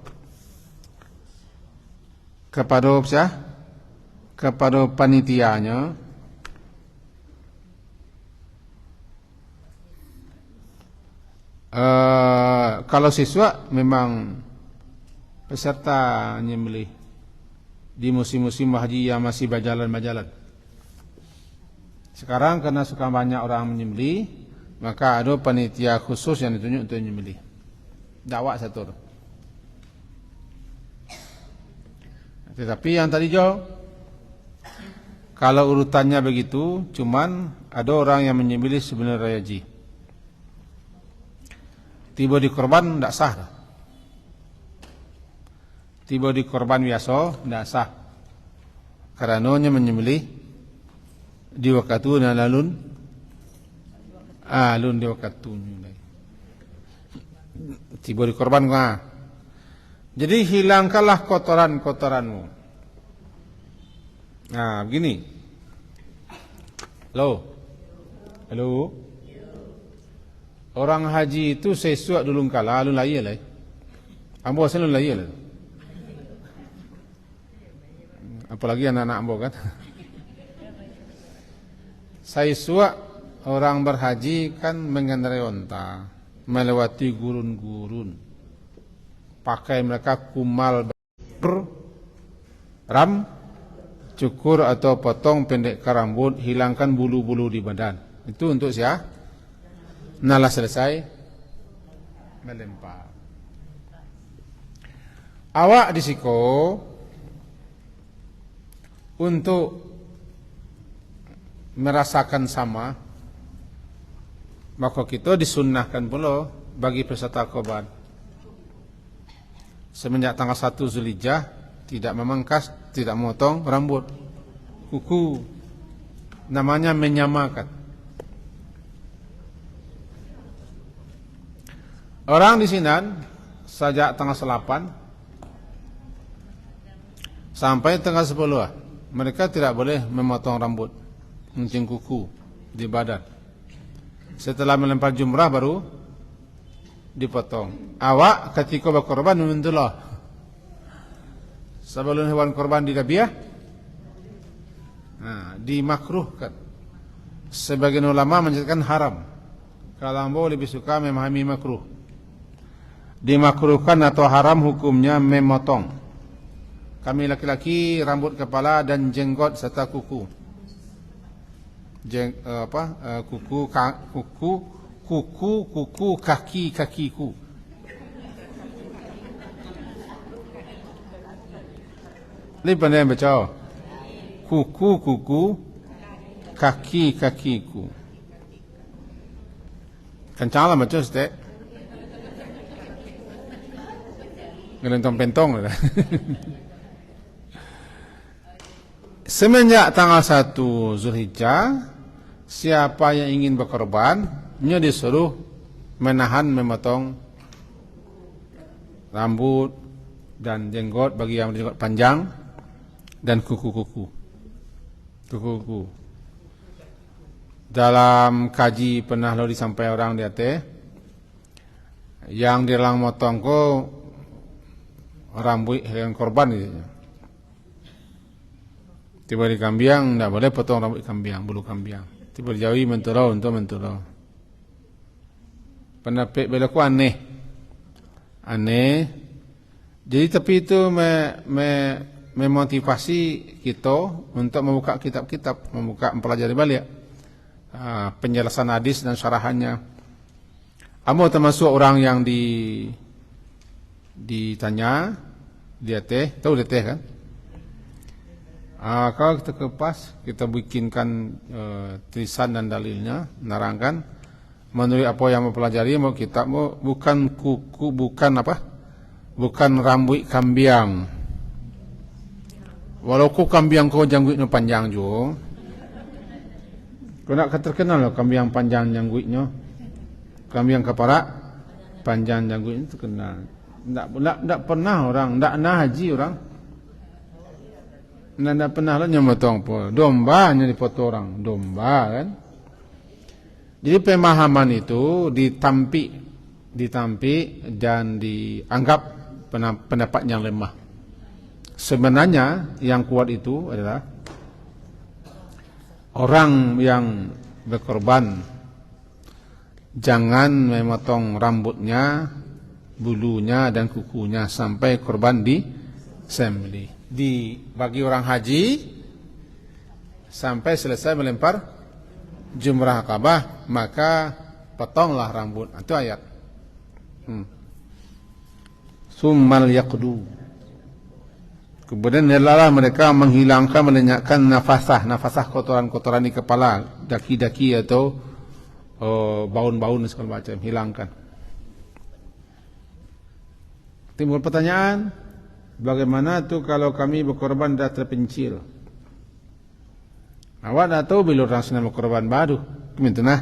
panitianya, kalau siswa memang peserta menyembelih di musim-musim haji yang masih berjalan. Sekarang karena suka banyak orang menyembelih, maka ada panitia khusus yang ditunjuk untuk menyembelih. Dakwah satu. Tetapi yang tadi jauh, kalau urutannya begitu, cuman ada orang yang menyembelih sebelum raya haji. Tiba di korban tidak sah. Tiba di korban biasa tidak sah. Karenanya menyembelih di waktu dan alun di waktu. Tiba di korban jadi hilangkanlah kotoran-kotoranmu. Nah, begini. Halo. Orang haji itu sesuatu dulu kala alun laya lah. Ambo selalu laya lah. Apalagi anak-anak ambo kan. Saya suak orang berhaji kan mengendarai onta, melewati gurun-gurun. Pakai mereka kumal ram, cukur atau potong pendek rambut, hilangkan bulu-bulu di badan. Itu untuk siapa? Nalah selesai melempar. Awak disiko untuk merasakan sama, maka kita disunnahkan pula bagi peserta korban semenjak tanggal 1 Zulhijjah tidak memangkas, tidak memotong rambut, kuku, namanya menyamakan. Orang di Sinan sejak tanggal 8 sampai tanggal 10 mereka tidak boleh memotong rambut, menguncing kuku di badan. Setelah melempar jumrah baru dipotong. Awak ketika berkorban menuntulah sebelum hewan korban didabiah, dimakruhkan. Sebagian ulama menjadikan haram. Kalau lebih suka memahami makruh. Dimakruhkan atau haram hukumnya memotong. Kami laki-laki rambut kepala dan jenggot serta kuku. Kuku, kakiku. Ini pandai baca. Kuku, kakiku. Kencanglah baca Ustaz. Ngelentong-pentong lah. Semenjak tanggal 1 Zulhijjah, siapa yang ingin berkorban, nya disuruh memotong rambut dan jenggot bagi yang jenggot panjang dan kuku. Dalam kaji pernah lo disampaikan orang dia teh, yang dilarang motong ko rambut hewan korban gitu. Tiba di kambiang, tidak boleh potong rambut kambiang, bulu kambiang. Tiba dijauhi menturau untuk menturau. Pendapat belaku aneh. Jadi tapi itu memotivasi kita untuk membuka kitab-kitab, mempelajari balik penjelasan hadis dan syarahannya. Amo termasuk orang yang ditanya, dia tahu dia kan? Kalau kita kepas, kita bikinkan tulisan dan dalilnya, menerangkan menurut apa yang mempelajari mau kitab bukan kuku, bukan rambut kambiang. Walaupun kambiang kau janggutnya panjang juga, kau nak terkenal loh kambiang panjang janggutnya, kambiang kepala panjang janggutnya terkenal. Tidak pernah orang, tidak haji orang. Nanda pernah lah nyemotong po domba hanya dipotong orang domba kan. Jadi pemahaman itu ditampi dan dianggap pendapat yang lemah. Sebenarnya yang kuat itu adalah orang yang berkorban jangan memotong rambutnya, bulunya dan kukunya sampai korban disembelih. Bagi orang haji sampai selesai melempar jumrah Ka'bah, maka potonglah rambut. Itu ayat. Summal yaqdu. Kemudian adalah mereka menghilangkan, melenyapkan nafasah kotoran-kotoran di kepala, daki-daki atau baun-baun segala macam, hilangkan. Timbul pertanyaan, bagaimana tu kalau kami berkorban dah terpencil? Awak dah tahu bila orang senang berkorban baru, kemintunah.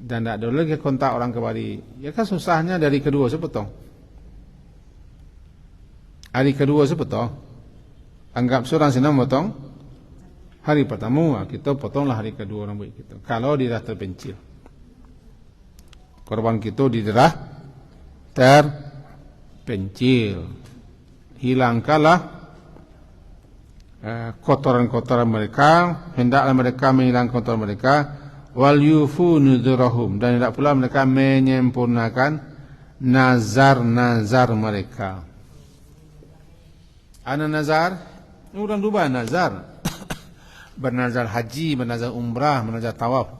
Dan tak ada lagi kontak orang kembali. Ya kan susahnya dari kedua sepotong. Hari kedua sepotong. Anggap seorang senang potong hari pertama, kita potonglah hari kedua rambut kita. Kalau dia dah terpencil, korban kita diderah terpencil, hilangkanlah kotoran-kotoran mereka, hendaklah mereka menghilangkan kotoran mereka, wal yufu nuzurahum, dan hendak pula mereka menyempurnakan nazar-nazar mereka. Ana nazar, orang dua nazar. Bernazar haji, bernazar umrah, bernazar tawaf.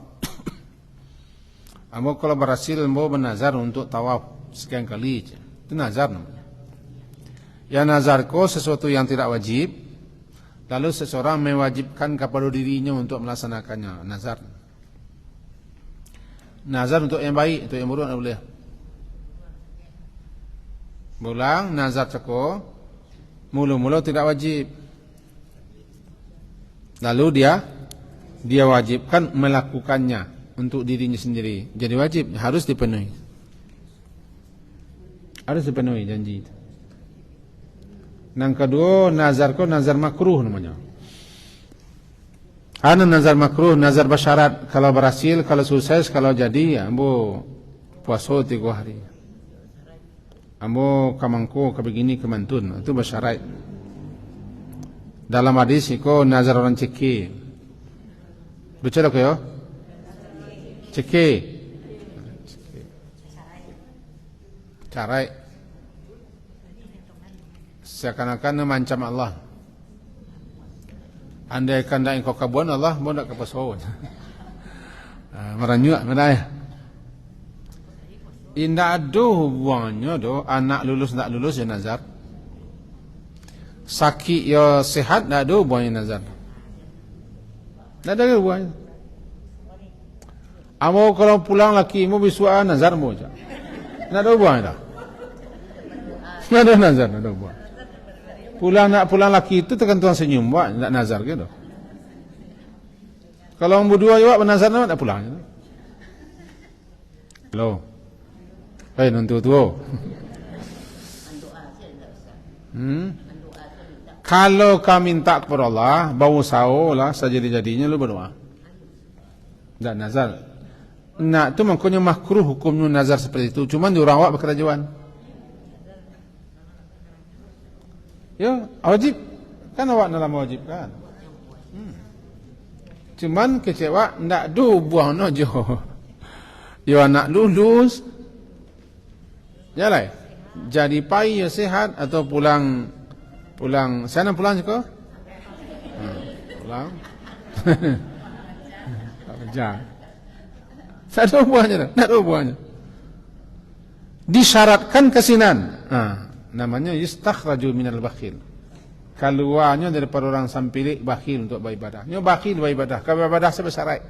Ambo kalau berhasil ambo bernazar untuk tawaf sekian kali, itu nazar namanya. Ya nazar ko sesuatu yang tidak wajib, lalu seseorang mewajibkan kepada dirinya untuk melaksanakannya, nazar. Nazar untuk yang baik, untuk yang buruk tak boleh. Berulang, nazar ceko, mula-mula tidak wajib. Lalu dia wajibkan melakukannya untuk dirinya sendiri. Jadi wajib, harus dipenuhi. Harus dipenuhi janji itu. Yang kedua, nazar ko nazar makruh namanya. Ana nazar makruh, nazar bersyarat. Kalau berhasil, kalau sukses, kalau jadi, ambo puasa 3 hari. Ambo kamangko kabegini kemantun, itu bersyarat. Dalam hadis iko nazar orang ceki. Baca ke yo? Ceki. Carai. Seakan-akan memancam Allah. Andai kanda engkau kabuan Allah, mau nak kepasawan. Meranyuk, menaya. Indah aduh buangnya do, anak lulus tak lulus ya nazar. Sakit ya sehat tak ada buangnya nazar. Tak ada buangnya. Amo kalau pulang laki mu bisua nazar mu aja. Tak ada buangnya dah. Tak ada nazar, tak ada buang. Pulang laki itu tekan tuan senyum buat, tak nazar gitu. Kalau orang berdua juga bernazar tak pulang. Hello. Hei nonton tu. Kalau kau minta kepada Allah, bau sao lah sejadi-jadinya lu berdoa. Tak nazar. Nak tu maknanya makruh hukumnya nazar seperti itu. Cuma di orang awak berkerajuan. Ya, wajib. Kan awak dalam wajib kan. Cuman kecewa ndak do buang no jo. Ya nak lulus. Jalan. Jadi pai ya sehat atau pulang sana pulang juga? Pulang. Tak kerja. Tak ada buahnya dah. Tak ada buahnya. Disyaratkan kesinan. Namanya yustakhraju minal bakhil. Keluarnya daripada orang sampilik bakhil untuk beribadah. Ini bakhil beribadah. Kalau beribadah sebesar.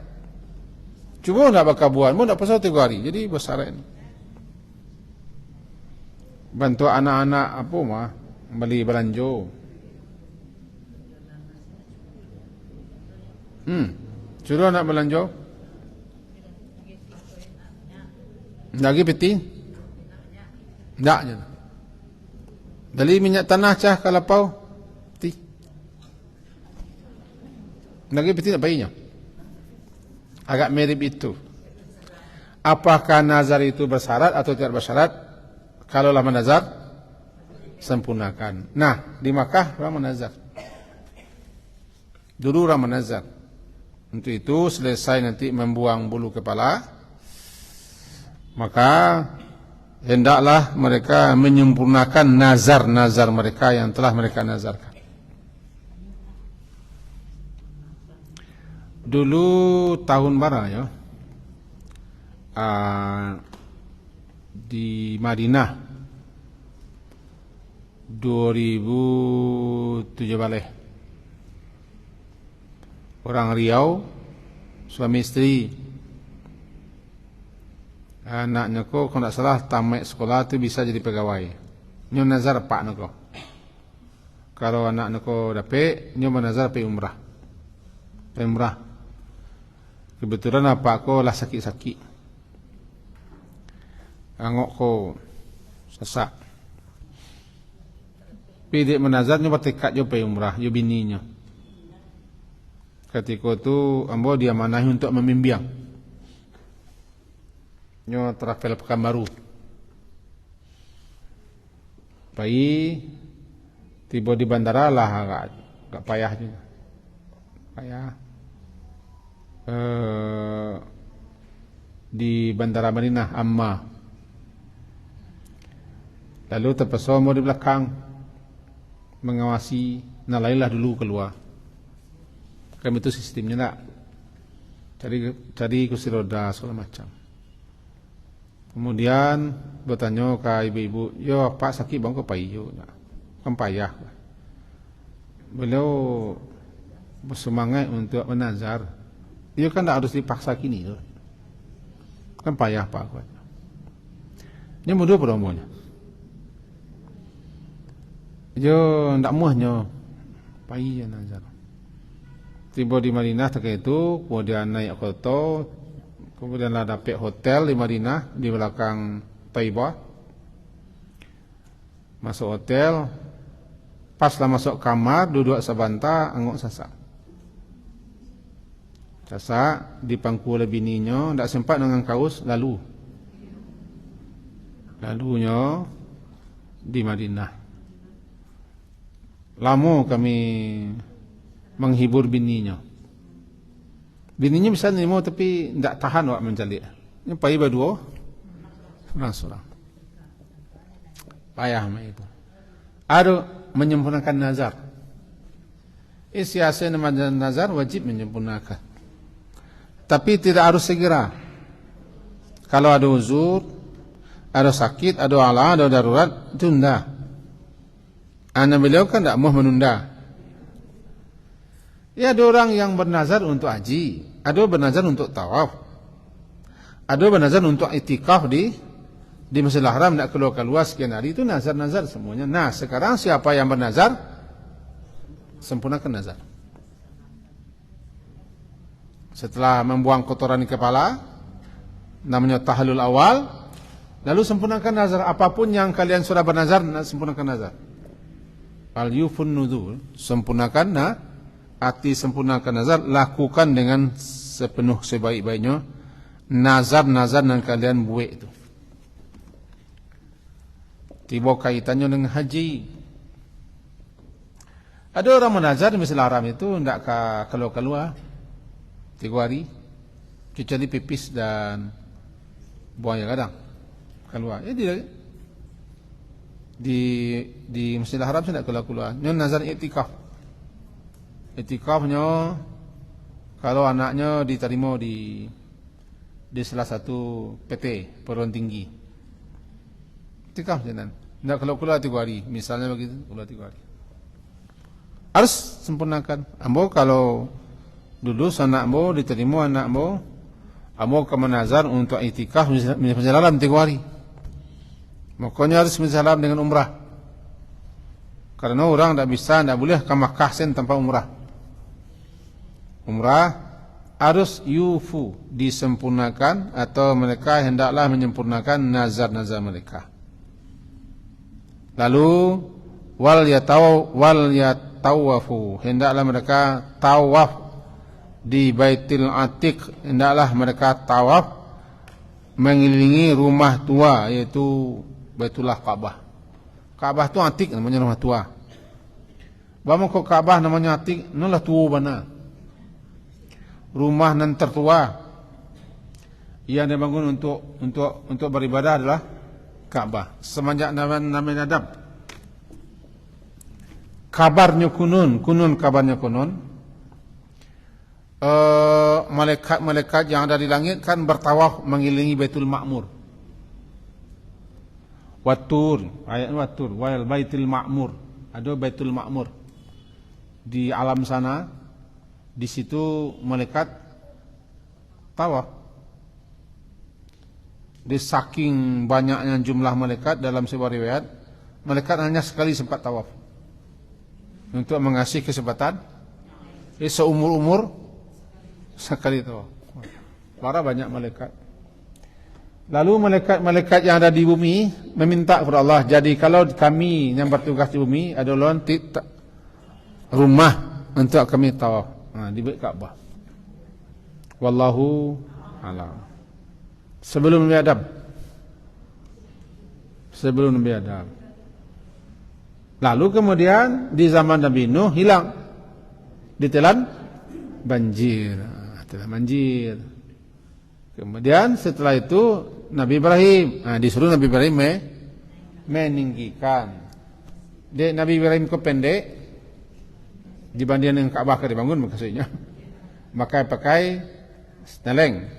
Cuma nak bakal buat, mau nak pasal 3 hari. Jadi besar ini. Bantu anak-anak apa mah beli belanjo. Suruh nak belanjo. Lagi peti? Tak je. Beli minyak tanah cah kalapau. Peti. Lagi peti tak bayinya. Agak mirip itu. Apakah nazar itu bersyarat atau tidak bersyarat? Kalau lah menazar, sempurnakan. Nah, di Makkah orang menazar. Dulu orang menazar. Untuk itu selesai nanti membuang bulu kepala, maka hendaklah mereka menyempurnakan nazar-nazar mereka yang telah mereka nazarkan. Dulu tahun bara ya, di Madinah 2007 balik. Orang Riau, suami istri, anaknya kok kalau tak salah tamat sekolah tu bisa jadi pegawai. Nyo nazar pak nako. Kalau anak nako dapat, nyo nazar pergi umrah. Pergi umrah. Kebetulan apa ko lah sakit-sakit. Angok ko sesak. Pidik menazar nyo bertekad jo pergi umrah, jo bininya. Ketika itu ambo dia manahi untuk membimbing. Nyo travel Pekanbaru. Pai tiba di bandara lah agak Gak payah juga. Payah. Di Bandara Madinah Amma. Lalu terpesona mau di belakang mengawasi, nalailah dulu keluar. Kami itu sistemnya nak cari kursi roda segala macam. Kemudian bertanya ke ibu-ibu, yo Pak sakit bang ke payo, kan payah. Beliau bersemangat untuk menazar. Dia kan tak harus dipaksa kini tu. Kan payah Pak. Ini mudah promonya. Dia tak muahnya payah nazar. Tiba di Madinah ketika itu, kemudian naik kereta, kemudian lah dapat hotel di Madinah di belakang Taibah. Masuk hotel, pas lah masuk kamar, duduk sebentar, angok sasak. Sasak, dipangku oleh bininya, tak sempat dengan kaus, lalunya di Madinah. Lama kami menghibur bininya. Bininya bisa nerima tapi tidak tahan wak mencalik. Ini payah berdua, seorang-seorang. Payah macam itu. Ada menyempurnakan nazar. Siasat nazar wajib menyempurnakan. Tapi tidak harus segera. Kalau ada uzur, ada sakit, ada ala, ada darurat, tunda. Anak beliau kan tidak mau menunda. Ya ada orang yang bernazar untuk haji, ada bernazar untuk tawaf, ada bernazar untuk itikaf di Masjidil Haram, nak keluar sekian hari, itu nazar-nazar semuanya. Nah sekarang siapa yang bernazar, sempurnakan nazar. Setelah membuang kotoran di kepala, namanya tahlul awal, lalu sempurnakan nazar. Apapun yang kalian sudah bernazar, sempurnakan nazar. Al-yufun nuzul, sempurnakan arti sempurnakan nazar, lakukan dengan sepenuh sebaik-baiknya nazar-nazar yang kalian buat itu. Tiba kaitannya dengan haji. Ada orang menazar di Masjidil Haram itu tidak keluar-keluar 3 hari, kecuali pipis dan buaya kadang keluar. Di Masjidil Haram tidak keluar-keluar. Ini nazar iktikaf. Iktikafnya kalau anaknya diterima di salah satu PT perguruan tinggi. Iktikaf jangan. Tidak keluar 3 hari. Misalnya begitu, keluar 3 hari. Harus sempurnakan. Ambo kalau dulu anak ambo diterima anak ambo ke menazar untuk iktikaf Masjidil Haram 3 hari. Makanya harus Masjidil Haram dengan umrah. Karena orang tidak boleh ke Makkah tanpa umrah. Umrah harus yufu, disempurnakan, atau mereka hendaklah menyempurnakan nazar-nazar mereka. Lalu wal yatawafu, hendaklah mereka tawaf di Baitul Atiq, hendaklah mereka tawaf mengelilingi rumah tua, yaitu Baitullah Ka'bah. Ka'bah itu Atiq namanya, rumah tua. Bagaimana kok Ka'bah namanya Atiq? Itulah tua benar. Rumah nan tertua yang dibangun untuk beribadah adalah Ka'bah. Semenjak Nabi Adam, kabarnya kunun kabarnya kunun. Malaikat yang ada di langit kan bertawaf mengelilingi Baitul Ma'mur. Watur, ayat Watur, wal Baitul Ma'mur. Ada Baitul Ma'mur di alam sana. Di situ malaikat tawaf. Di saking banyaknya jumlah malaikat dalam sebuah riwayat, malaikat hanya sekali sempat tawaf untuk mengasih kesempatan seumur-umur sekali tawaf. Para banyak malaikat. Lalu malaikat yang ada di bumi meminta kepada Allah, jadi kalau kami yang bertugas di bumi adalah rumah untuk kami tawaf di Bait Ka'bah. Wallahu a'lam. Sebelum Nabi Adam. Lalu kemudian di zaman Nabi Nuh hilang ditelan banjir. Telan banjir. Kemudian setelah itu Nabi Ibrahim, disuruh Nabi Ibrahim meninggikan. Nabi Ibrahim kok pendek dibanding dengan Ka'bah ke dibangun maksudnya. Maka pakai steleng.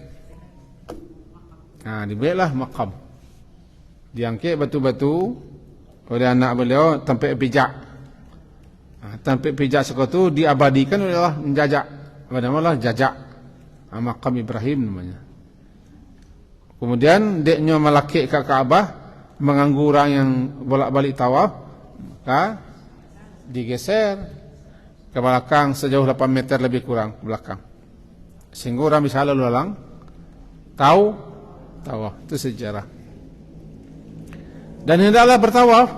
Dibuatlah makam. Diangkat batu-batu oleh anak beliau tempat pijak. Tempat pijak sekutu diabadikan oleh Allah menjajak. Bernamalah jajak. Makam Ibrahim namanya. Kemudian deknya melakik ke Ka'bah, mengganggu orang yang bolak-balik tawaf, digeser ke belakang sejauh 8 meter lebih kurang ke belakang. Sehingga orang bisa lalu lalang tawaf. Itu sejarah. Dan hendaklah bertawaf.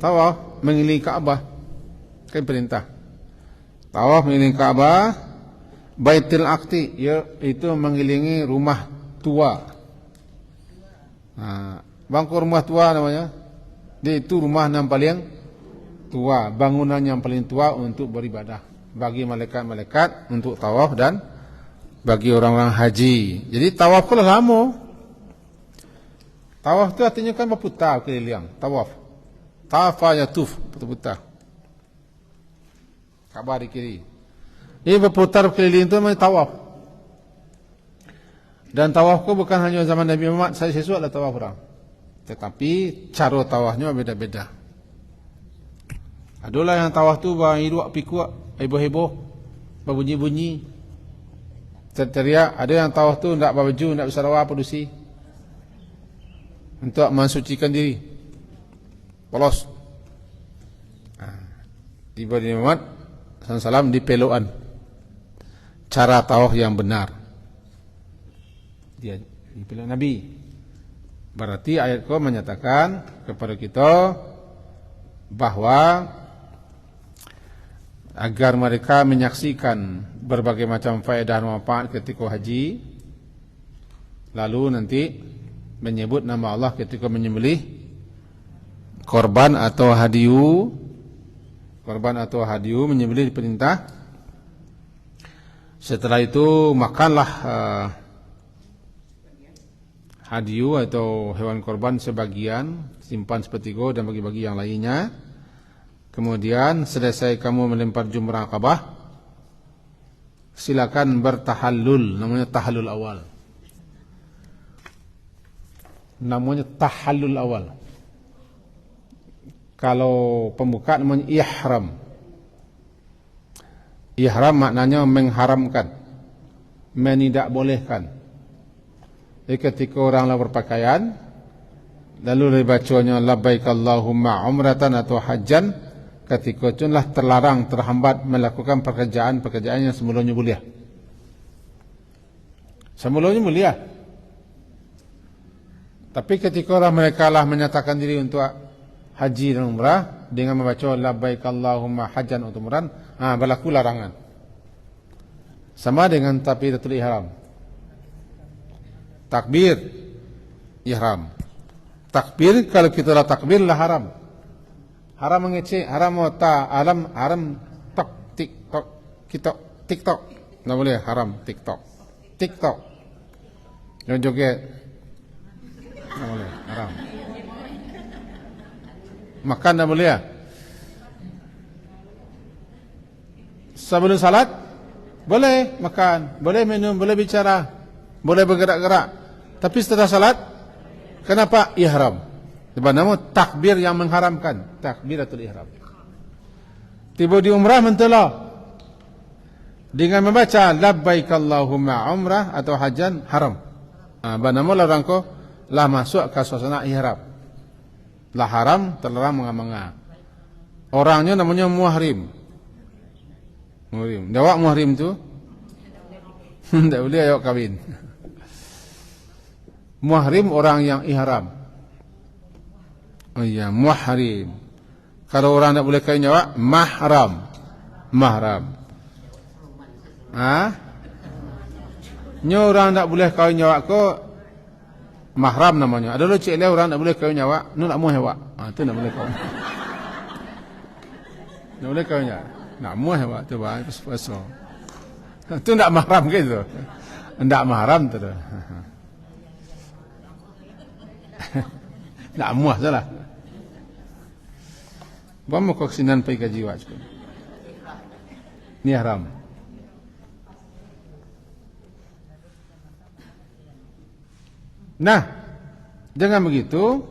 Tawaf mengelilingi Ka'bah. Kan perintah. Tawaf mengelilingi Ka'bah, Baitul Aqti, yaitu mengelilingi rumah tua. Bangku rumah tua namanya. Dia itu rumah yang paling tua, bangunan yang paling tua untuk beribadah bagi malaikat-malaikat untuk tawaf dan bagi orang-orang haji. Jadi tawaf kalau lama. Tawaf itu artinya kan berputar keliling. Tawaf. Tafa yatuf, putar-putar. Ka'bah di kiri. Ini berputar keliling itu namanya tawaf. Dan tawafku bukan hanya zaman Nabi Muhammad saya sesuatu adalah tawaf orang. Tetapi cara tawafnya beda-beda. Adalah yang tawaf tu hidup pikuk, heboh-heboh, berbunyi-bunyi, teriak. Ada yang tawaf tu tidak berbaju, tidak bersarawak, produksi untuk mensucikan diri, polos. Tiba di Muhammad SAW di peluan cara tawaf yang benar. Dia dipilih Nabi. Berarti ayat ko menyatakan kepada kita bahwa agar mereka menyaksikan berbagai macam faedah dan manfaat ketika haji, lalu nanti menyebut nama Allah ketika menyembelih korban atau hadiyu. Korban atau hadiyu menyembelih diperintah. Setelah itu makanlah hadiyu atau hewan korban sebagian, simpan sepertiga dan bagi-bagi yang lainnya. Kemudian selesai kamu melempar jumrah Ka'bah, silakan bertahallul, namanya tahallul awal. Namanya tahallul awal. Kalau pembuka namanya ihram. Ihram maknanya mengharamkan, menidak bolehkan. Jadi ketika oranglah berpakaian, lalu dibacanya labbaik Allahumma umratan atau hajjan, ketika itulah terlarang, terhambat melakukan pekerjaan-pekerjaan yang semulanya mulia. Semulanya mulia. Tapi ketika orang mereka lah menyatakan diri untuk haji dan umrah dengan membaca labbaik Allahumma hajjan atau umran, berlaku larangan. Sama dengan takbiratul ihram. Takbir ihram. Takbir kalau kita lah takbir lah haram. Haram mengecek, haram mota, haram TikTok, TikTok. Enggak boleh haram TikTok. Jangan joget. Enggak boleh, haram. Makan enggak boleh ya? Sebelum salat boleh makan, boleh minum, boleh bicara, boleh bergerak-gerak. Tapi setelah salat, kenapa ihram? Sebab nama takbir yang mengharamkan, takbiratul ihram. Tiba di umrah mentelah dengan membaca labbaik Allahumma umrah atau hajjan haram. Nama orang ko lah masuk ke suasana ihram. Lah haram, terlarang menganga. Orangnya namanya muhrim. Jawab muhrim tu tidak boleh awak kawin. Muhrim orang yang ihram. Oh iya, muhrim. Kalau orang tidak boleh kawin jawab mahram. Nyo orang tidak boleh kawin jawab ko mahram namanya. Ada lo cik dia orang tidak boleh kawin jawab, nu nak muh jawab. Itu tidak boleh kawin. Tidak boleh kawin jawab. Nak muah awak tu bah puasa. Tu ndak mahram ke tu? Ndak mahram tu. Nak muah salah. Bamu kok sinan pai kaji wak. Ni haram. Nah, jangan begitu.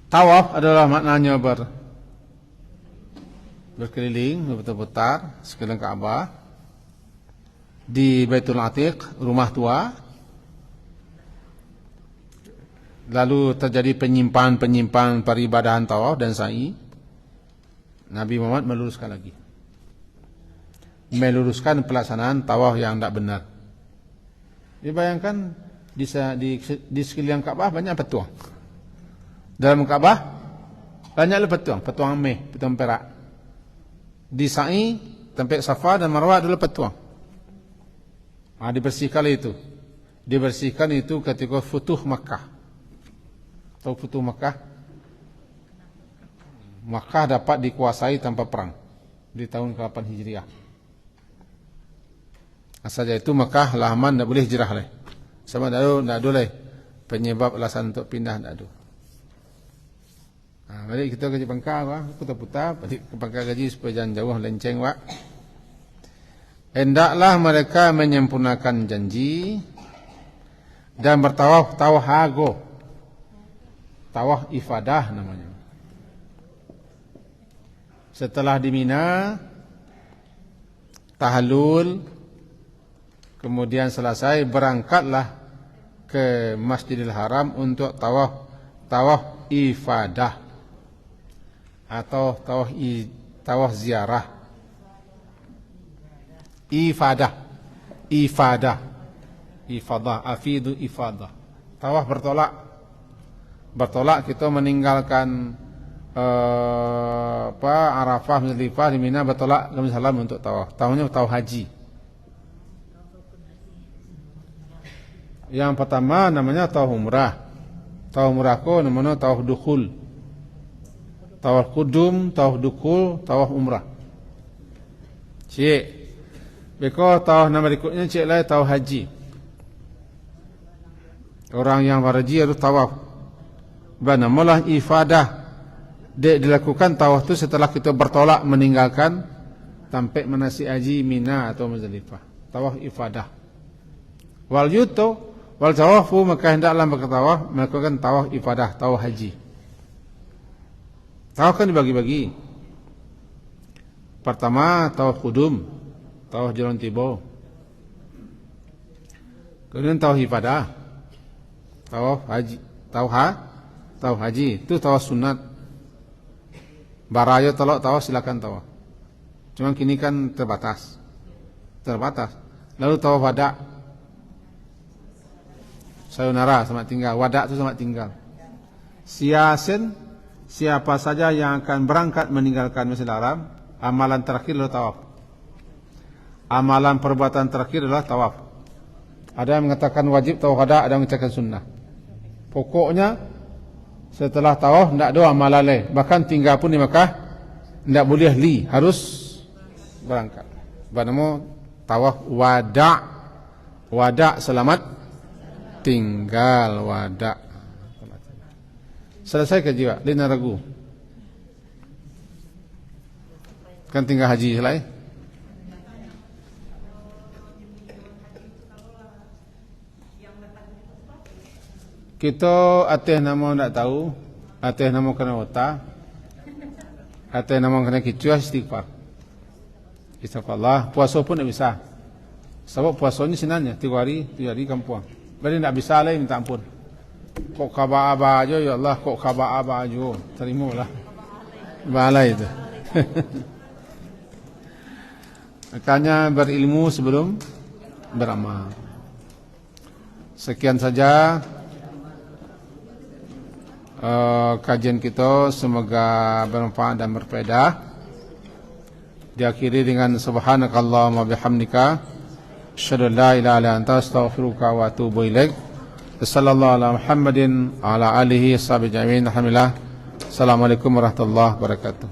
Tawaf adalah maknanya berkeliling, berputar sekeliling Ka'bah di Baitul Atiq, rumah tua. Lalu terjadi penyimpangan peribadahan tawaf dan sa'i. Nabi Muhammad meluruskan lagi. Meluruskan pelaksanaan tawaf yang tidak benar. Dibayangkan di sekeliling Ka'bah banyak petuang. Dalam Ka'bah banyak petuang, petuang meh, petuang perak. Di sa'i, tempat Safa dan Marwah adalah petuang. Dibersihkan itu. Dibersihkan itu ketika Futuh Makkah. Tahu Futuh Makkah? Makkah dapat dikuasai tanpa perang di tahun ke-8 Hijriah. Saja itu Makkah Lahman tidak boleh hijrah leh. Sama tidak ada leh penyebab alasan untuk pindah tidak ada. Balik kita ke Bangka, putar-putar, balik ke Bangka gaji supaya jangan jauh lenceng, Wak. Hendaklah mereka menyempurnakan janji dan bertawaf hago, tawaf ifadah namanya. Setelah di Mina, tahallul, kemudian selesai berangkatlah ke Masjidil Haram untuk tawaf ifadah atau tawaf ziarah. Ifadah, afidu ifadah. Tawaf bertolak kita meninggalkan Arafah, Muzdalifah, di Mina, bertolak ke Salam untuk tawaf. Tawafnya tawaf haji. Yang pertama namanya tawaf umrah. Tawaf umrah ko namanya tawaf dukhul. Tawaf kudum, tawaf dukul, tawaf umrah. Cik. Beko tawaf nama berikutnya cik lah tawaf haji. Orang yang berhaji harus tawaf. Namalah ifadah. Dilakukan tawaf itu setelah kita bertolak meninggalkan tempat manasik haji Mina atau Muzdalifah. Tawaf ifadah. Wal tawafu maka hendaklah bertawaf melakukan tawaf ifadah, tawaf haji. Tawaf kan dibagi-bagi. Pertama tawaf kudum, tawaf jalan tiba. Kemudian tawaf ifadah, tawaf haji, tawaf haji itu tawaf sunat. Baraya tolak tawaf silakan tawaf. Cuma kini kan terbatas. Lalu tawaf wada, sayonara, selamat tinggal. Wada itu selamat tinggal. Siasen, siapa saja yang akan berangkat meninggalkan Masjidil Haram, amalan terakhir adalah tawaf. Amalan perbuatan terakhir adalah tawaf. Ada yang mengatakan wajib tawaf wada, ada yang mengatakan sunnah. Pokoknya setelah tawaf tidak ada amalan lain. Bahkan tinggal pun di Makkah tidak boleh harus berangkat. Bernama tawaf wada. Wada selamat tinggal, wada. Selesai ke jiwa, lina ragu. Kan tinggal haji selai. Kita atas nama tak tahu, atas nama kena otak, atas nama kena kicuah istighfar. Istighfarlah, puasa pun tak bisa. Sebab puasa ni senangnya 3 hari kampung. Jadi tak bisa lagi minta ampun. Kok khabar abah aja ya Allah, kok khabar abah aja. Terimalah. Balai itu. Makanya berilmu sebelum beramal. Sekian saja kajian kita, semoga bermanfaat dan berfaedah. Diakhiri dengan subhanakallahumma bihamdika asyhadu an la ilaha illa anta astaghfiruka wa atubu ilaik. Sallallahu ala Muhammadin ala alihi washabihi ajma'in. Alhamdulillah. Assalamualaikum warahmatullahi wabarakatuh.